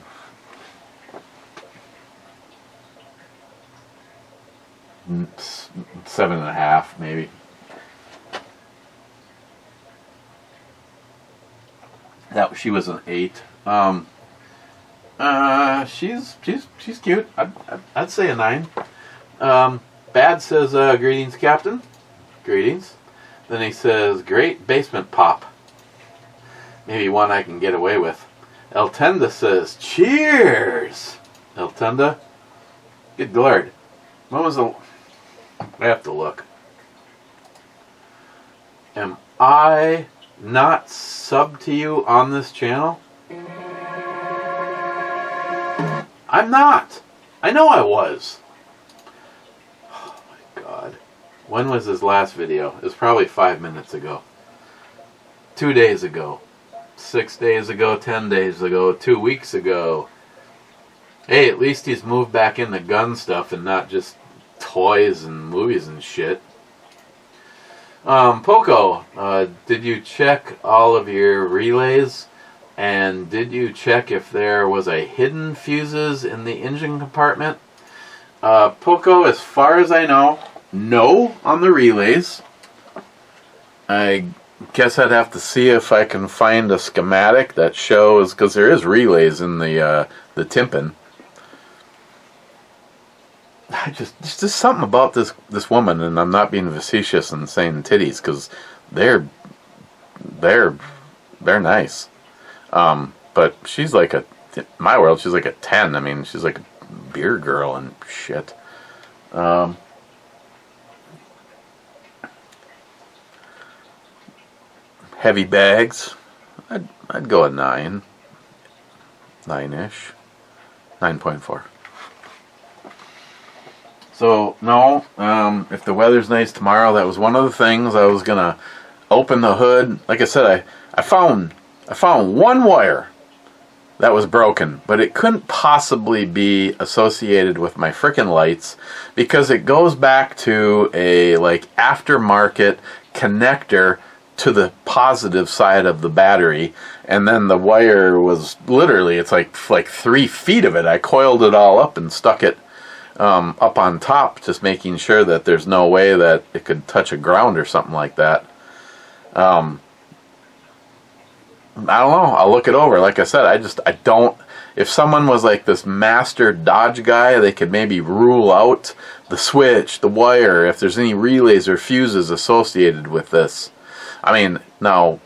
Seven and a half, maybe. That she was an 8. She's cute. I'd say a 9. Bad says, greetings, Captain. Greetings. Then he says, great basement pop. Maybe one I can get away with. El Tenda says, cheers. El Tenda. Good lord. When was the... I have to look. Am I not subbed to you on this channel? I'm not. I know I was. Oh my god. When was his last video? It was probably 5 minutes ago. 2 days ago. 6 days ago. 10 days ago. 2 weeks ago. Hey, at least he's moved back into gun stuff and not just toys and movies and shit. Poco, did you check all of your relays? And did you check if there was a hidden fuses in the engine compartment? Poco, as far as I know, no on the relays. I guess I'd have to see if I can find a schematic that shows, because there is relays in the tympan. There's just something about this woman, and I'm not being facetious and saying titties, because they're nice. But she's like in my world, she's like a 10. I mean, she's like a beer girl and shit. Heavy bags, I'd go a 9. 9-ish. 9.4. So, no, if the weather's nice tomorrow, that was one of the things I was gonna open the hood. Like I said, I found one wire that was broken, but it couldn't possibly be associated with my frickin' lights because it goes back to a like aftermarket connector to the positive side of the battery, and then the wire was literally, it's like 3 feet of it. I coiled it all up and stuck it up on top, just making sure that there's no way that it could touch a ground or something like that. I don't know. I'll look it over. Like I said, I don't... If someone was like this master Dodge guy, they could maybe rule out the switch, the wire, if there's any relays or fuses associated with this. I mean, now,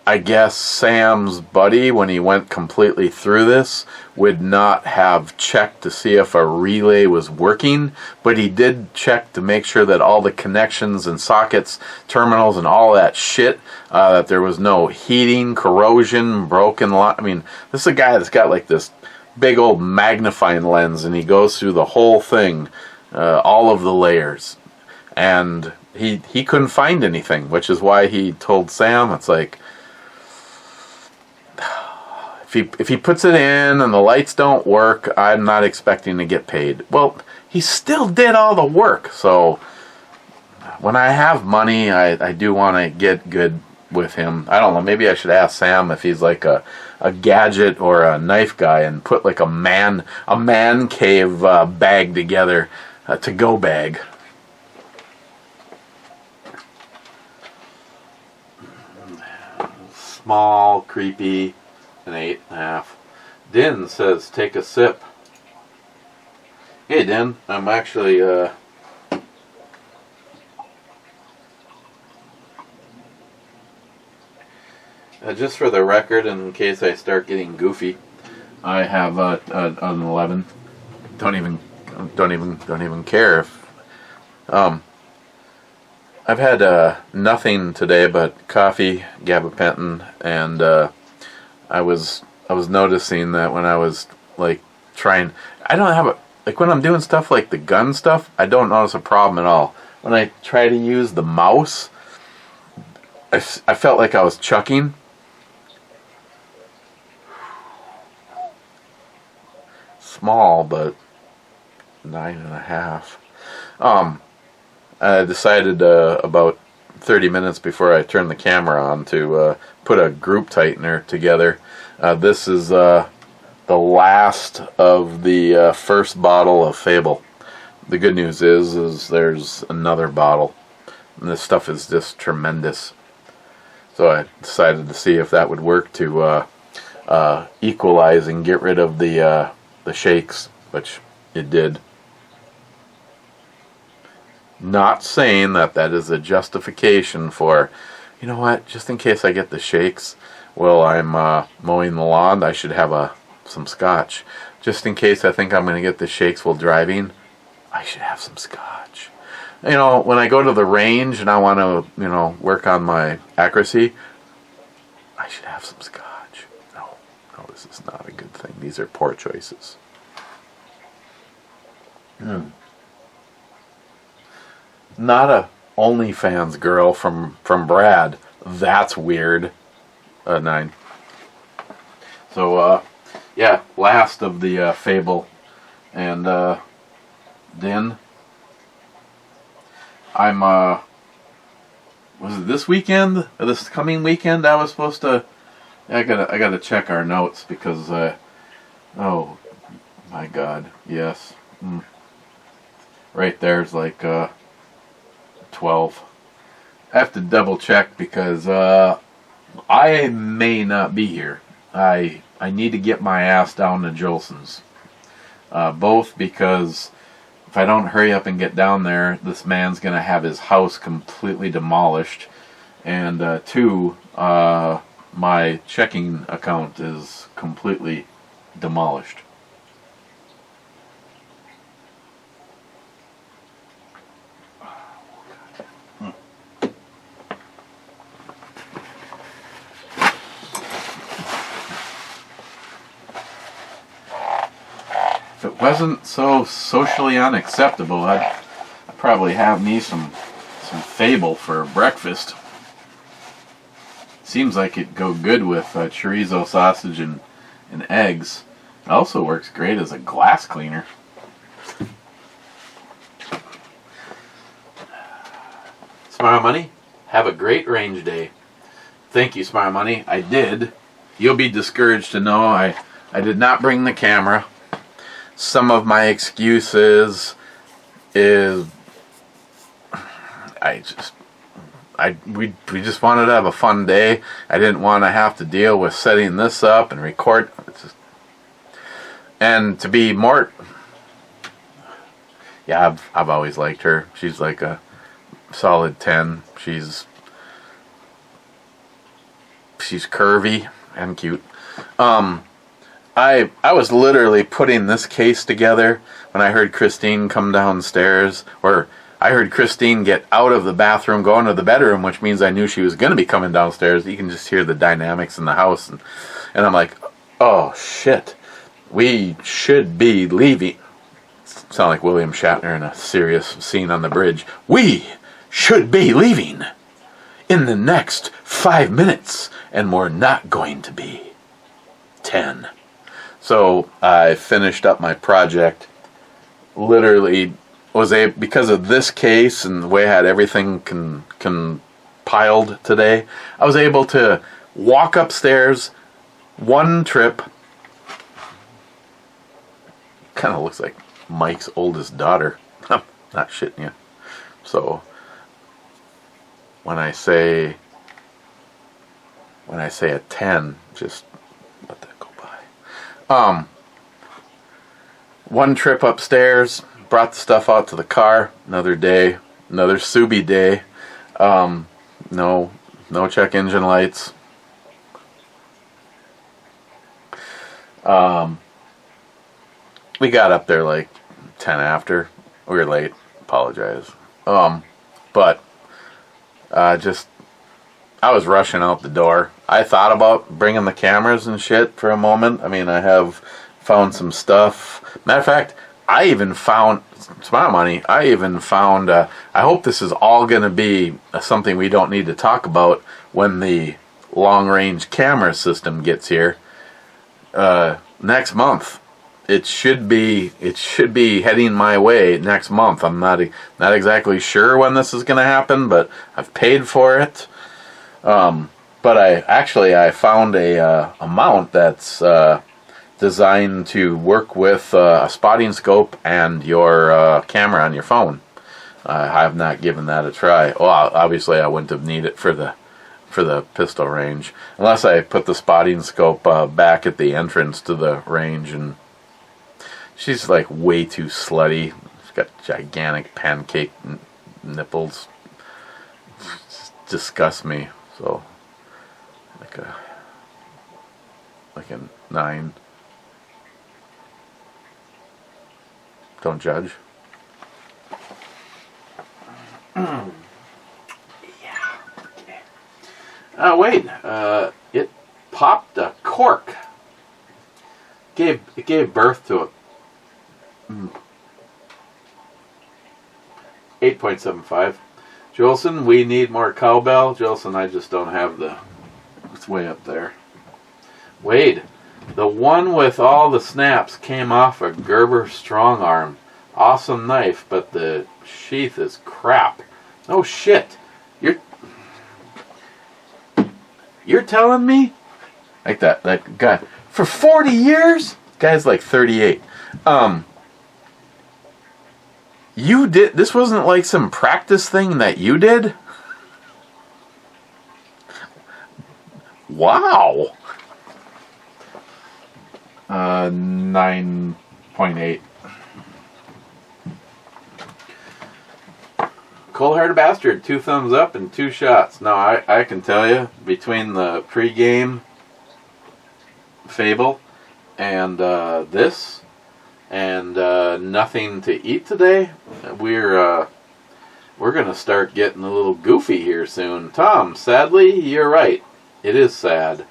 I guess Sam's buddy, when he went completely through this, would not have checked to see if a relay was working, but he did check to make sure that all the connections and sockets, terminals, and all that shit, that there was no heating, corrosion, broken line. I mean, this is a guy that's got like this big old magnifying lens, and he goes through the whole thing all of the layers. And he couldn't find anything, which is why he told Sam, it's like, if he puts it in and the lights don't work, I'm not expecting to get paid. Well, he still did all the work. So when I have money, I do want to get good with him. I don't know, maybe I should ask Sam if he's like a gadget or a knife guy and put like a man cave bag together, to go bag. Small, creepy, an 8.5. Din says, take a sip. Hey, Din, I'm actually, just for the record, in case I start getting goofy, I have an 11. Don't even care if, I've had nothing today but coffee, gabapentin, and I was noticing that when I was like trying, I don't have like when I'm doing stuff like the gun stuff, I don't notice a problem at all. When I try to use the mouse, I felt like I was chucking. Small, but 9.5. I decided about 30 minutes before I turned the camera on to put a group tightener together. This is the last of the first bottle of Fable. The good news is there's another bottle, and this stuff is just tremendous. So I decided to see if that would work to equalize and get rid of the shakes, which it did. Not saying that is a justification for, you know what, just in case I get the shakes while I'm mowing the lawn, I should have some scotch. Just in case I think I'm going to get the shakes while driving, I should have some scotch. You know, when I go to the range and I want to, work on my accuracy, I should have some scotch. No, this is not a good thing. These are poor choices. Not a OnlyFans girl from Brad. That's weird. 9. So, yeah, last of the Fable. And, Din. I'm, was it this weekend? Or this coming weekend I was supposed to... I gotta check our notes because, oh, my God, yes. Right there's like, 12. I have to double check because I may not be here. I need to get my ass down to Jolson's. Both because if I don't hurry up and get down there, this man's going to have his house completely demolished. And 2, my checking account is completely demolished. If it wasn't so socially unacceptable, I'd probably have me some Fable for breakfast. Seems like it'd go good with chorizo sausage and eggs. It also works great as a glass cleaner. Smile Money, have a great range day. Thank you, Smile Money. I did. You'll be discouraged to know I did not bring the camera. Some of my excuses is we just wanted to have a fun day. I didn't want to have to deal with setting this up and record. And to be more, yeah, I've always liked her. She's like a solid 10. She's curvy and cute. I was literally putting this case together when I heard Christine come downstairs, or I heard Christine get out of the bathroom, go into the bedroom, which means I knew she was going to be coming downstairs. You can just hear the dynamics in the house. And I'm like, oh, shit. We should be leaving. sound like William Shatner in a serious scene on the bridge. We should be leaving in the next 5 minutes, and we're not going to be 10. So I finished up my project. Literally because of this case and the way I had everything compiled today, I was able to walk upstairs one trip. Kind of looks like Mike's oldest daughter. I'm not shitting you. So when I say a 10, just let that go by. One trip upstairs, brought the stuff out to the car. Another day, another Subi day. No check engine lights. We got up there like 10 after. We were late. Apologize. But I was rushing out the door. I thought about bringing the cameras and shit for a moment. I mean, I have found some stuff. Matter of fact, I even found, it's my money, I hope this is all going to be something we don't need to talk about when the long-range camera system gets here. Next month. It should be heading my way next month. I'm not exactly sure when this is going to happen, but I've paid for it. But I found a mount that's designed to work with a spotting scope and your camera on your phone. I have not given that a try. Well, obviously I wouldn't have needed it for the pistol range, unless I put the spotting scope back at the entrance to the range. And she's like way too slutty. She's got gigantic pancake nipples. Just disgusts me. So like a 9. Don't judge. Yeah. Okay. Wait. It popped a cork. It gave birth to it. 8.75. Jolson, we need more cowbell. Jolson, I just don't have it's way up there. Wade, the one with all the snaps came off a Gerber strong arm. Awesome knife, but the sheath is crap. No shit. You're telling me? Like that guy. For 40 years? Guy's like 38. This wasn't like some practice thing that you did? Wow. 9.8. Cold-hearted bastard, 2 thumbs up and 2 shots. Now, I can tell you, between the pre-game fable and this, and nothing to eat today, we're gonna start getting a little goofy here soon. Tom, sadly, you're right. It is sad.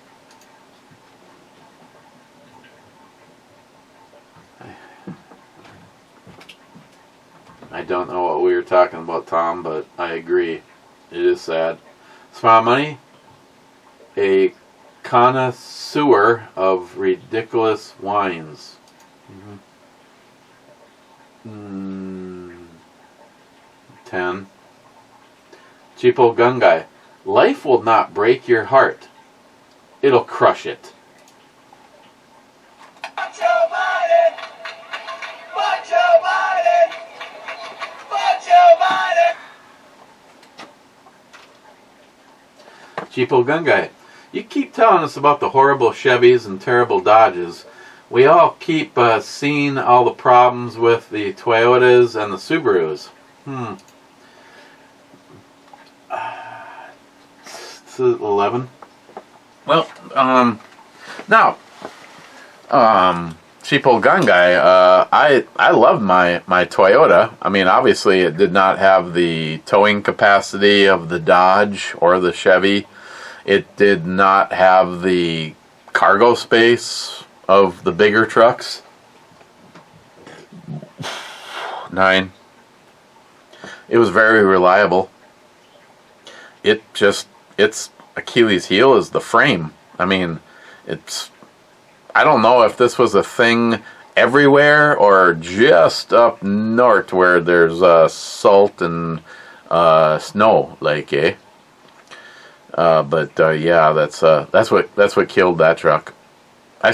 I don't know what we were talking about, Tom, but I agree. It is sad. Smile Money, a connoisseur of ridiculous wines. 10. Cheapo Gun Guy, life will not break your heart. It'll crush it. Cheapo Gun Guy, you keep telling us about the horrible Chevys and terrible Dodges. We all keep seeing all the problems with the Toyotas and the Subarus. It's 11. Well, now, Cheapo Gun Guy, I loved my Toyota. I mean, obviously it did not have the towing capacity of the Dodge or the Chevy. It did not have the cargo space of the bigger trucks. 9. It was very reliable. Its Achilles heel is the frame. I mean, I don't know if this was a thing everywhere or just up north where there's salt and snow, like, eh? But yeah, that's what killed that truck. I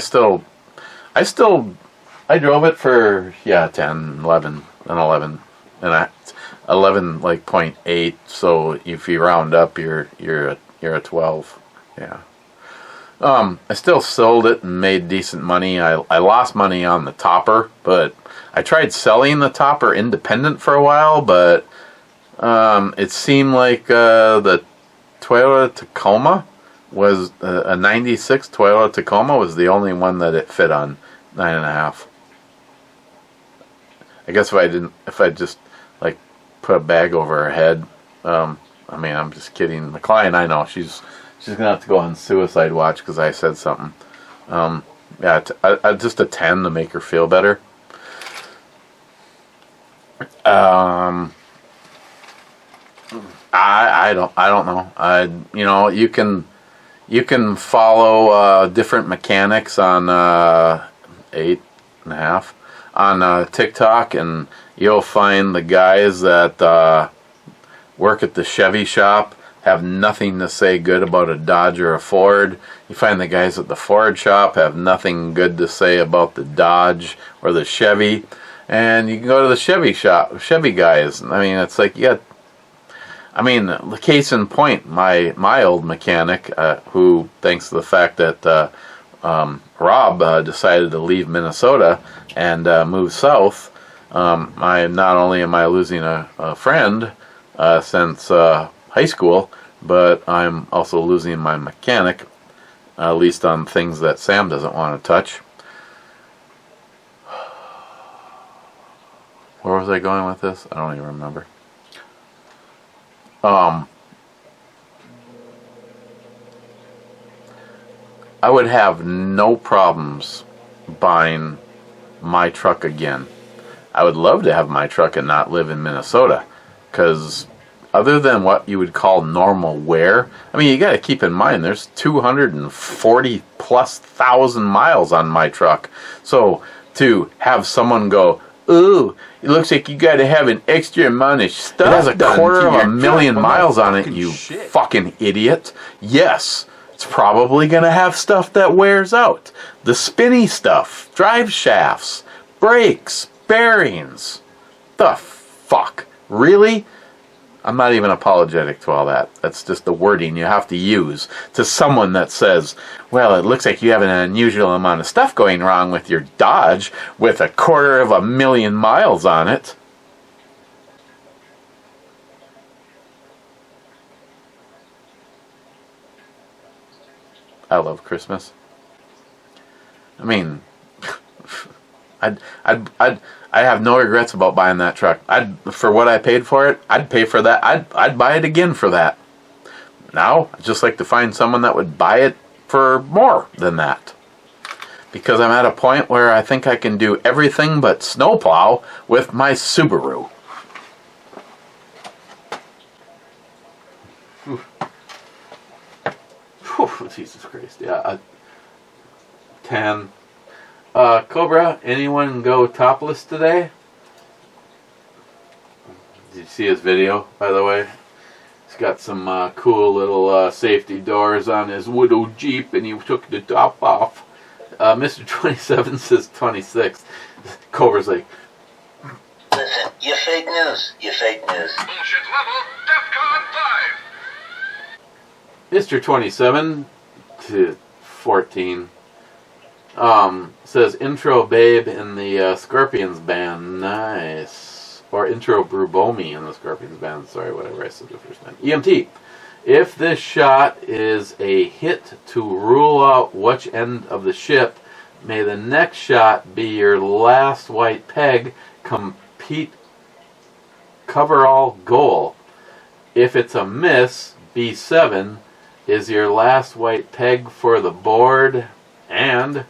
drove it for 10, 11, and 11, and 11 like 0.8. So if you round up, you're a 12. Yeah. I still sold it and made decent money. I lost money on the topper, but I tried selling the topper independent for a while, but it seemed like the Toyota Tacoma was a 96 Toyota Tacoma was the only one that it fit on 9.5. I guess if I just like put a bag over her head, I mean, I'm just kidding. The client, I know, she's gonna have to go on suicide watch because I said something. Yeah, I just a 10 to make her feel better. I don't know. You can follow different mechanics on 8.5 on TikTok, and you'll find the guys that work at the Chevy shop have nothing to say good about a Dodge or a Ford. You find the guys at the Ford shop have nothing good to say about the Dodge or the Chevy. And you can go to the Chevy shop, Chevy guys. I mean, it's like, yeah. I mean, the case in point, my old mechanic, who, thanks to the fact that Rob decided to leave Minnesota and move south, not only am I losing a friend since high school, but I'm also losing my mechanic, at least on things that Sam doesn't want to touch. Where was I going with this? I don't even remember. I would have no problems buying my truck again. I would love to have my truck and not live in Minnesota, because other than what you would call normal wear, I mean, you got to keep in mind there's 240 plus thousand miles on my truck. So to have someone go, ooh, it looks like you got to have an extra amount of stuff. It has a quarter of a million miles on it, you fucking idiot. Yes, it's probably going to have stuff that wears out. The spinny stuff, drive shafts, brakes, bearings. The fuck? Really? I'm not even apologetic to all that. That's just the wording you have to use to someone that says, well, it looks like you have an unusual amount of stuff going wrong with your Dodge with a quarter of a million miles on it. I love Christmas. I mean, I have no regrets about buying that truck. For what I paid for it, I'd pay for that. I'd buy it again for that. Now, I'd just like to find someone that would buy it for more than that. Because I'm at a point where I think I can do everything but snowplow with my Subaru. Whew, Jesus Christ. Yeah. 10. Cobra, anyone go topless today? Did you see his video, by the way? He's got some cool little safety doors on his Widow Jeep, and he took the top off. Mr. 27 says 26. Cobra's like, listen, you fake news. You fake news. Bullshit level, DEFCON 5. Mr. 27 to 14. Says intro babe in the Scorpions band. Nice. Or intro Brubomi in the Scorpions band. Sorry, whatever I said the first time. EMT. If this shot is a hit to rule out which end of the ship, may the next shot be your last white peg. Compete coverall goal. If it's a miss, B7 is your last white peg for the board. And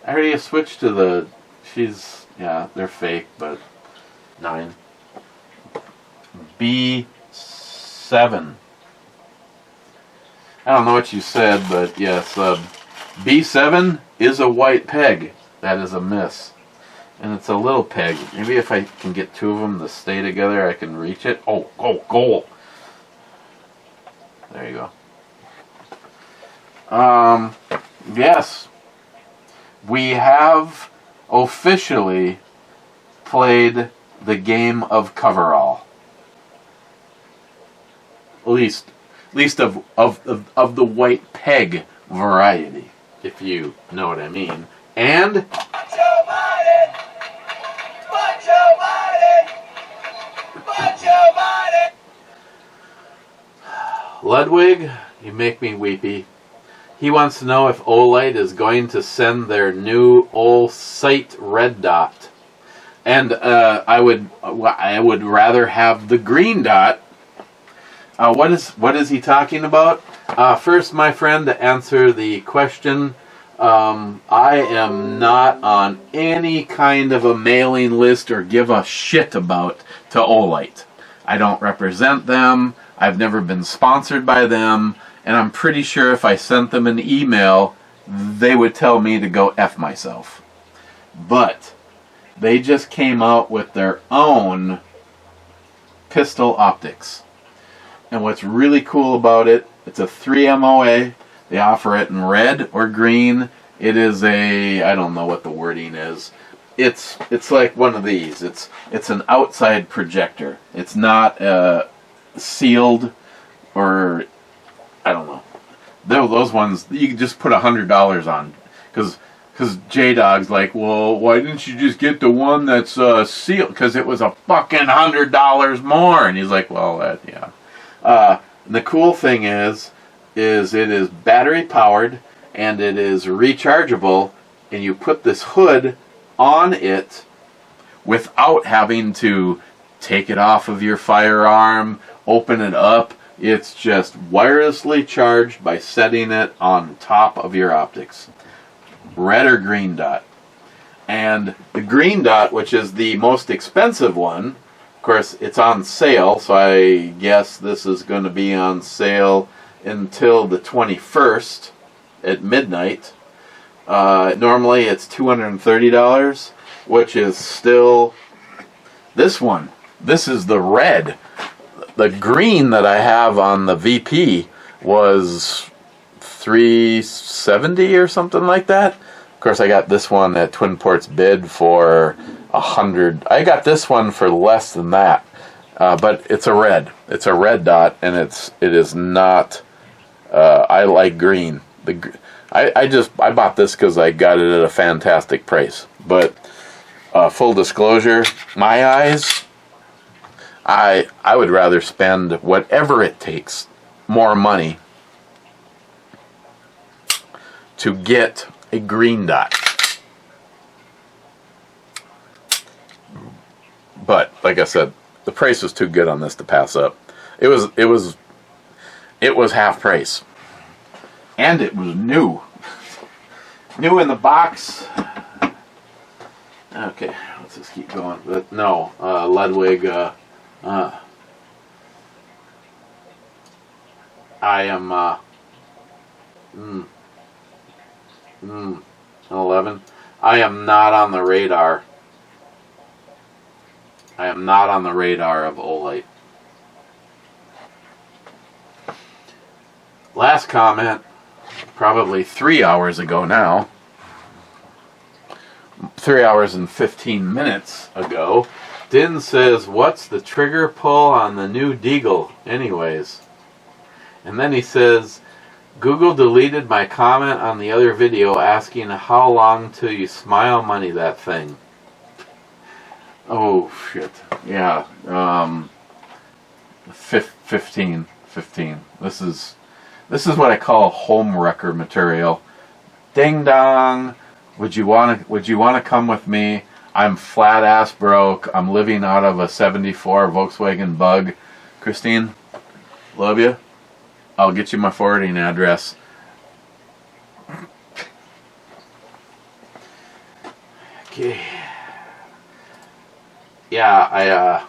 I already switched to the, yeah, they're fake, but 9. B7. I don't know what you said, but yes, B7 is a white peg. That is a miss. And it's a little peg. Maybe if I can get two of them to stay together, I can reach it. Oh, goal. There you go. Yes. We have officially played the game of coverall. At least of the white peg variety, if you know what I mean. And Ludwig, you make me weepy. He wants to know if Olight is going to send their new Sight red dot, and I would rather have the green dot. What is he talking about? First, my friend, to answer the question, I am not on any kind of a mailing list or give a shit about to Olight. I don't represent them. I've never been sponsored by them. And I'm pretty sure if I sent them an email, they would tell me to go F myself. But they just came out with their own pistol optics. And what's really cool about it, it's a 3 MOA. They offer it in red or green. It is I don't know what the wording is. It's like one of these. It's an outside projector. It's not sealed or I don't know. Those ones you can just put $100 on, because J-Dog's like, well, why didn't you just get the one that's sealed? Because it was a fucking $100 more. And he's like, well, yeah. The cool thing is it is battery powered and it is rechargeable, and you put this hood on it without having to take it off of your firearm, open it up. It's just wirelessly charged by setting it on top of your optics. Red or green dot. And the green dot, which is the most expensive one, of course, it's on sale, so I guess this is going to be on sale until the 21st at midnight. Normally it's $230, which is still this one. This is the red. The green that I have on the VP was $370 or something like that. Of course, I got this one at Twin Ports Bid for $100. I got this one for less than that, but it's a red. It's a red dot, and it is not. I like green. I bought this because I got it at a fantastic price. But full disclosure, my eyes. I would rather spend whatever it takes, more money, to get a green dot. But like I said, the price was too good on this to pass up. It was half price, and it was new in the box. Okay, let's just keep going. But no, Ludwig. I am 11. I am not on the radar. I am not on the radar of Olight. Last comment, probably 3 hours ago now. 3 hours and 15 minutes ago. Din says, what's the trigger pull on the new Deagle anyways? And then he says, Google deleted my comment on the other video asking how long till you smile money that thing. Oh shit. Yeah. 15. This is what I call home wrecker material. Ding dong. Would you want to come with me? I'm flat ass broke. I'm living out of a 74 Volkswagen Bug. Christine, love you. I'll get you my forwarding address. Okay. yeah, I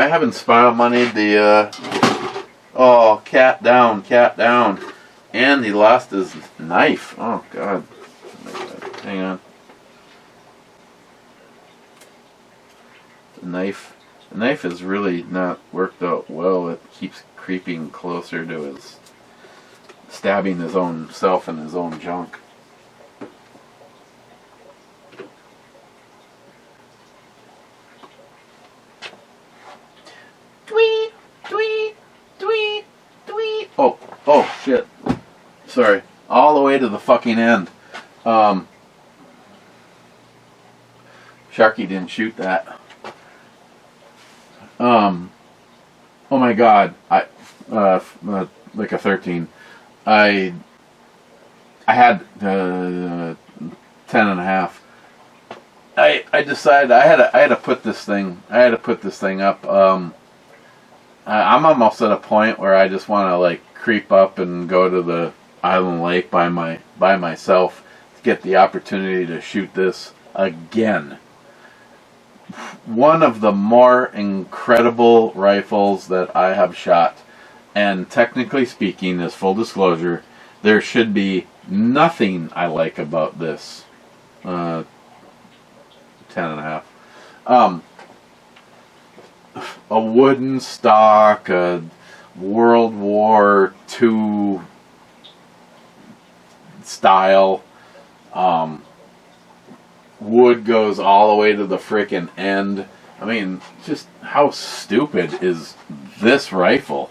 haven't smile moneyed the, oh, cat down, and he lost his knife. Oh, God. Hang on. The knife has really not worked out well. It keeps creeping closer to his, stabbing his own self in his own junk. Tweet, tweet, tweet, tweet. Oh, shit. Sorry. All the way to the fucking end. Sharky didn't shoot that. Oh my God. Like a 13. I had 10 and a half. I decided I had to put this thing up. I'm almost at a point where I just want to like creep up and go to the Island Lake by myself to get the opportunity to shoot this again. One of the more incredible rifles that I have shot, and technically speaking, as full disclosure, there should be nothing I like about this. 10 and a half. A wooden stock, a World War II style. Wood goes all the way to the frickin' end. I mean, just how stupid is this rifle?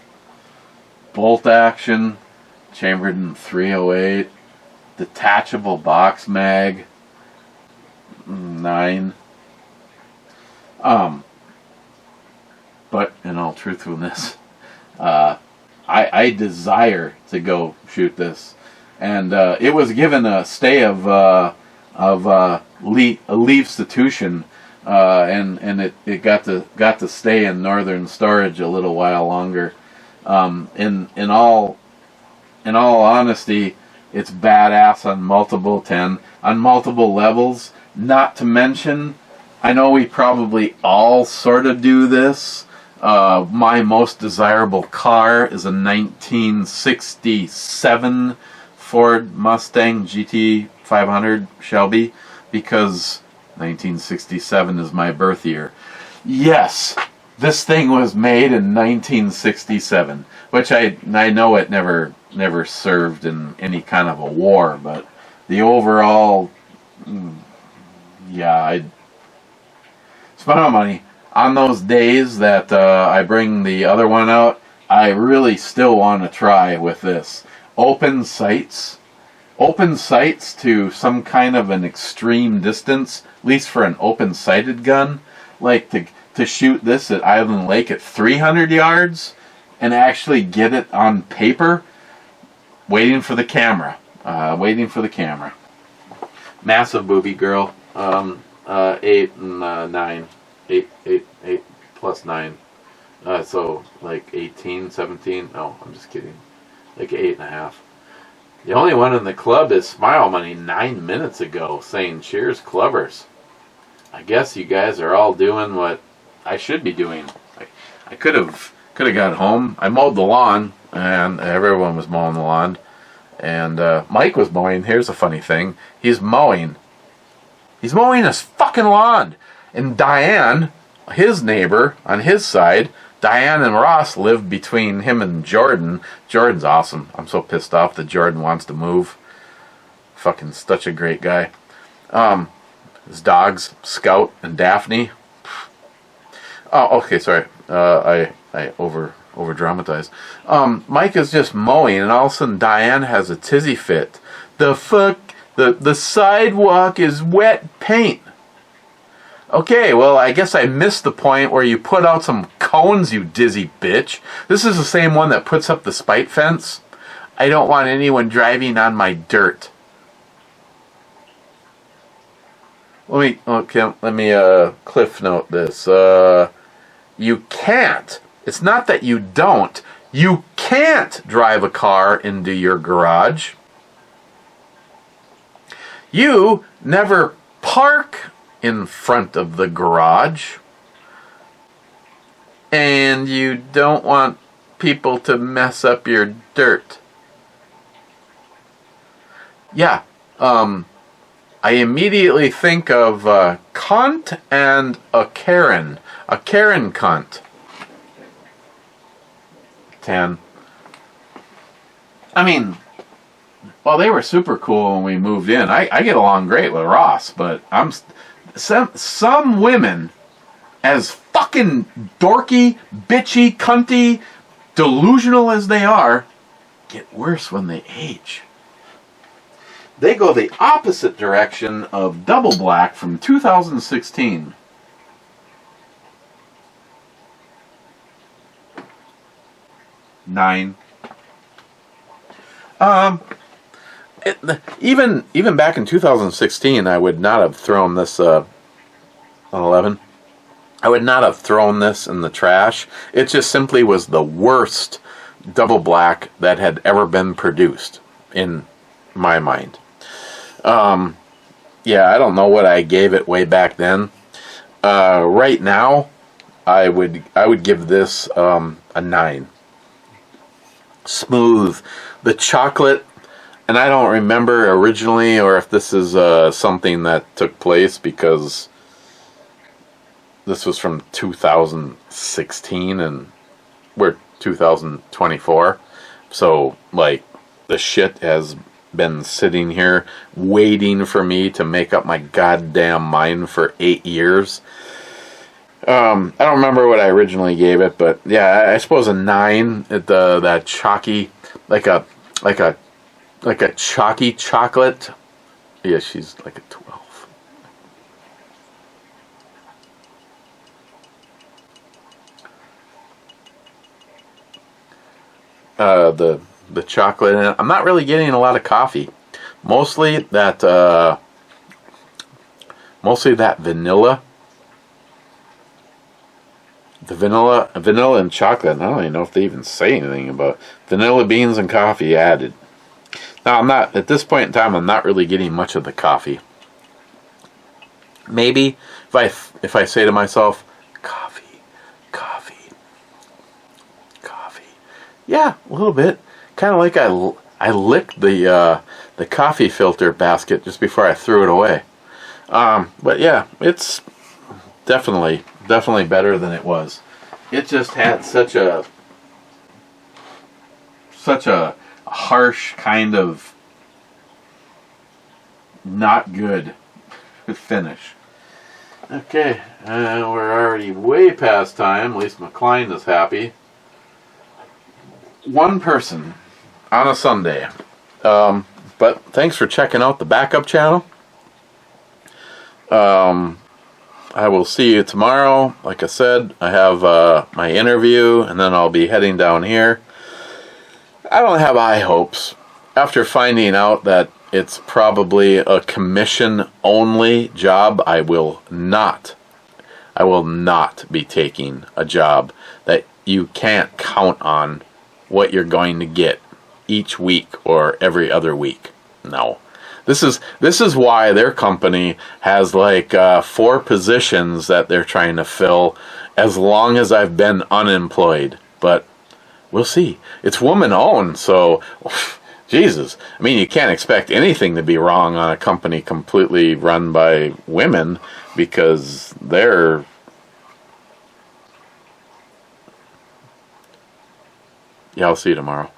Bolt action, chambered in .308, detachable box mag, 9. But in all truthfulness, I desire to go shoot this, and it was given a stay of leave institution, and it got to stay in northern storage a little while longer. In all honesty, it's badass on multiple levels. Not to mention, I know we probably all sort of do this. My most desirable car is a 1967 Ford Mustang GT 500 Shelby, because 1967 is my birth year. Yes, this thing was made in 1967, which I know it never served in any kind of a war, but the overall, yeah, I'd spend my money. On those days that I bring the other one out, I really still want to try with this. Open sights to some kind of an extreme distance, at least for an open-sighted gun, like to shoot this at Island Lake at 300 yards and actually get it on paper, waiting for the camera. Massive booby girl, 8 and 9. 8 plus 9. So like 18, 17. No, I'm just kidding. Like 8.5. The only one in the club is Smile Money 9 minutes ago, saying cheers, clubbers. I guess you guys are all doing what I should be doing. I could have got home. I mowed the lawn, and everyone was mowing the lawn, and Mike was mowing. Here's a funny thing: he's mowing his fucking lawn. And Diane, his neighbor on his side, Diane and Ross live between him and Jordan. Jordan's awesome. I'm so pissed off that Jordan wants to move. Fucking such a great guy. His dogs, Scout and Daphne. Oh, okay, sorry. I over dramatized. Mike is just mowing, and all of a sudden Diane has a tizzy fit. The sidewalk is wet paint. Okay, well, I guess I missed the point where you put out some cones, you dizzy bitch. This is the same one that puts up the spite fence. I don't want anyone driving on my dirt. Let me cliff note this. You can't. It's not that you don't. You can't drive a car into your garage. You never park in front of the garage. and you don't want people to mess up your dirt. Yeah, I immediately think of cunt and a Karen cunt. 10. I mean, well, they were super cool when we moved in. I get along great with Ross, but some women, as fucking dorky, bitchy, cunty, delusional as they are, get worse when they age. They go the opposite direction of Double Black from 2016. Nine. Even back in 2016, I would not have thrown this 11. I would not have thrown this in the trash. It just simply was the worst Double Black that had ever been produced in my mind. Yeah, I don't know what I gave it way back then. Right now, I would give this a 9. Smooth. The chocolate, and I don't remember originally or if this is something that took place because this was from 2016 and we're 2024. So, like, the shit has been sitting here waiting for me to make up my goddamn mind for 8 years. I don't remember what I originally gave it, but yeah, I suppose a 9 at that chalky, like a chalky chocolate. Yeah, she's like a 12. The chocolate in it. I'm not really getting a lot of coffee. Mostly that vanilla. The vanilla and chocolate. I don't even know if they even say anything about vanilla beans and coffee added. Now I'm not, at this point in time, I'm not really getting much of the coffee. Maybe if I say to myself, coffee. Yeah, a little bit. Kind of like I licked the coffee filter basket just before I threw it away. But yeah, it's definitely better than it was. It just had such a harsh kind of not good finish. Okay, we're already way past time. At least my client is happy. One person on a Sunday. But thanks for checking out the backup channel. I will see you tomorrow. Like I said, I have my interview, and then I'll be heading down here. I don't have high hopes. After finding out that it's probably a commission-only job, I will not be taking a job that you can't count on what you're going to get each week or every other week. No. This is why their company has like 4 positions that they're trying to fill as long as I've been unemployed. But we'll see. It's woman owned, so Jesus. I mean, you can't expect anything to be wrong on a company completely run by women because they're... Yeah, I'll see you tomorrow.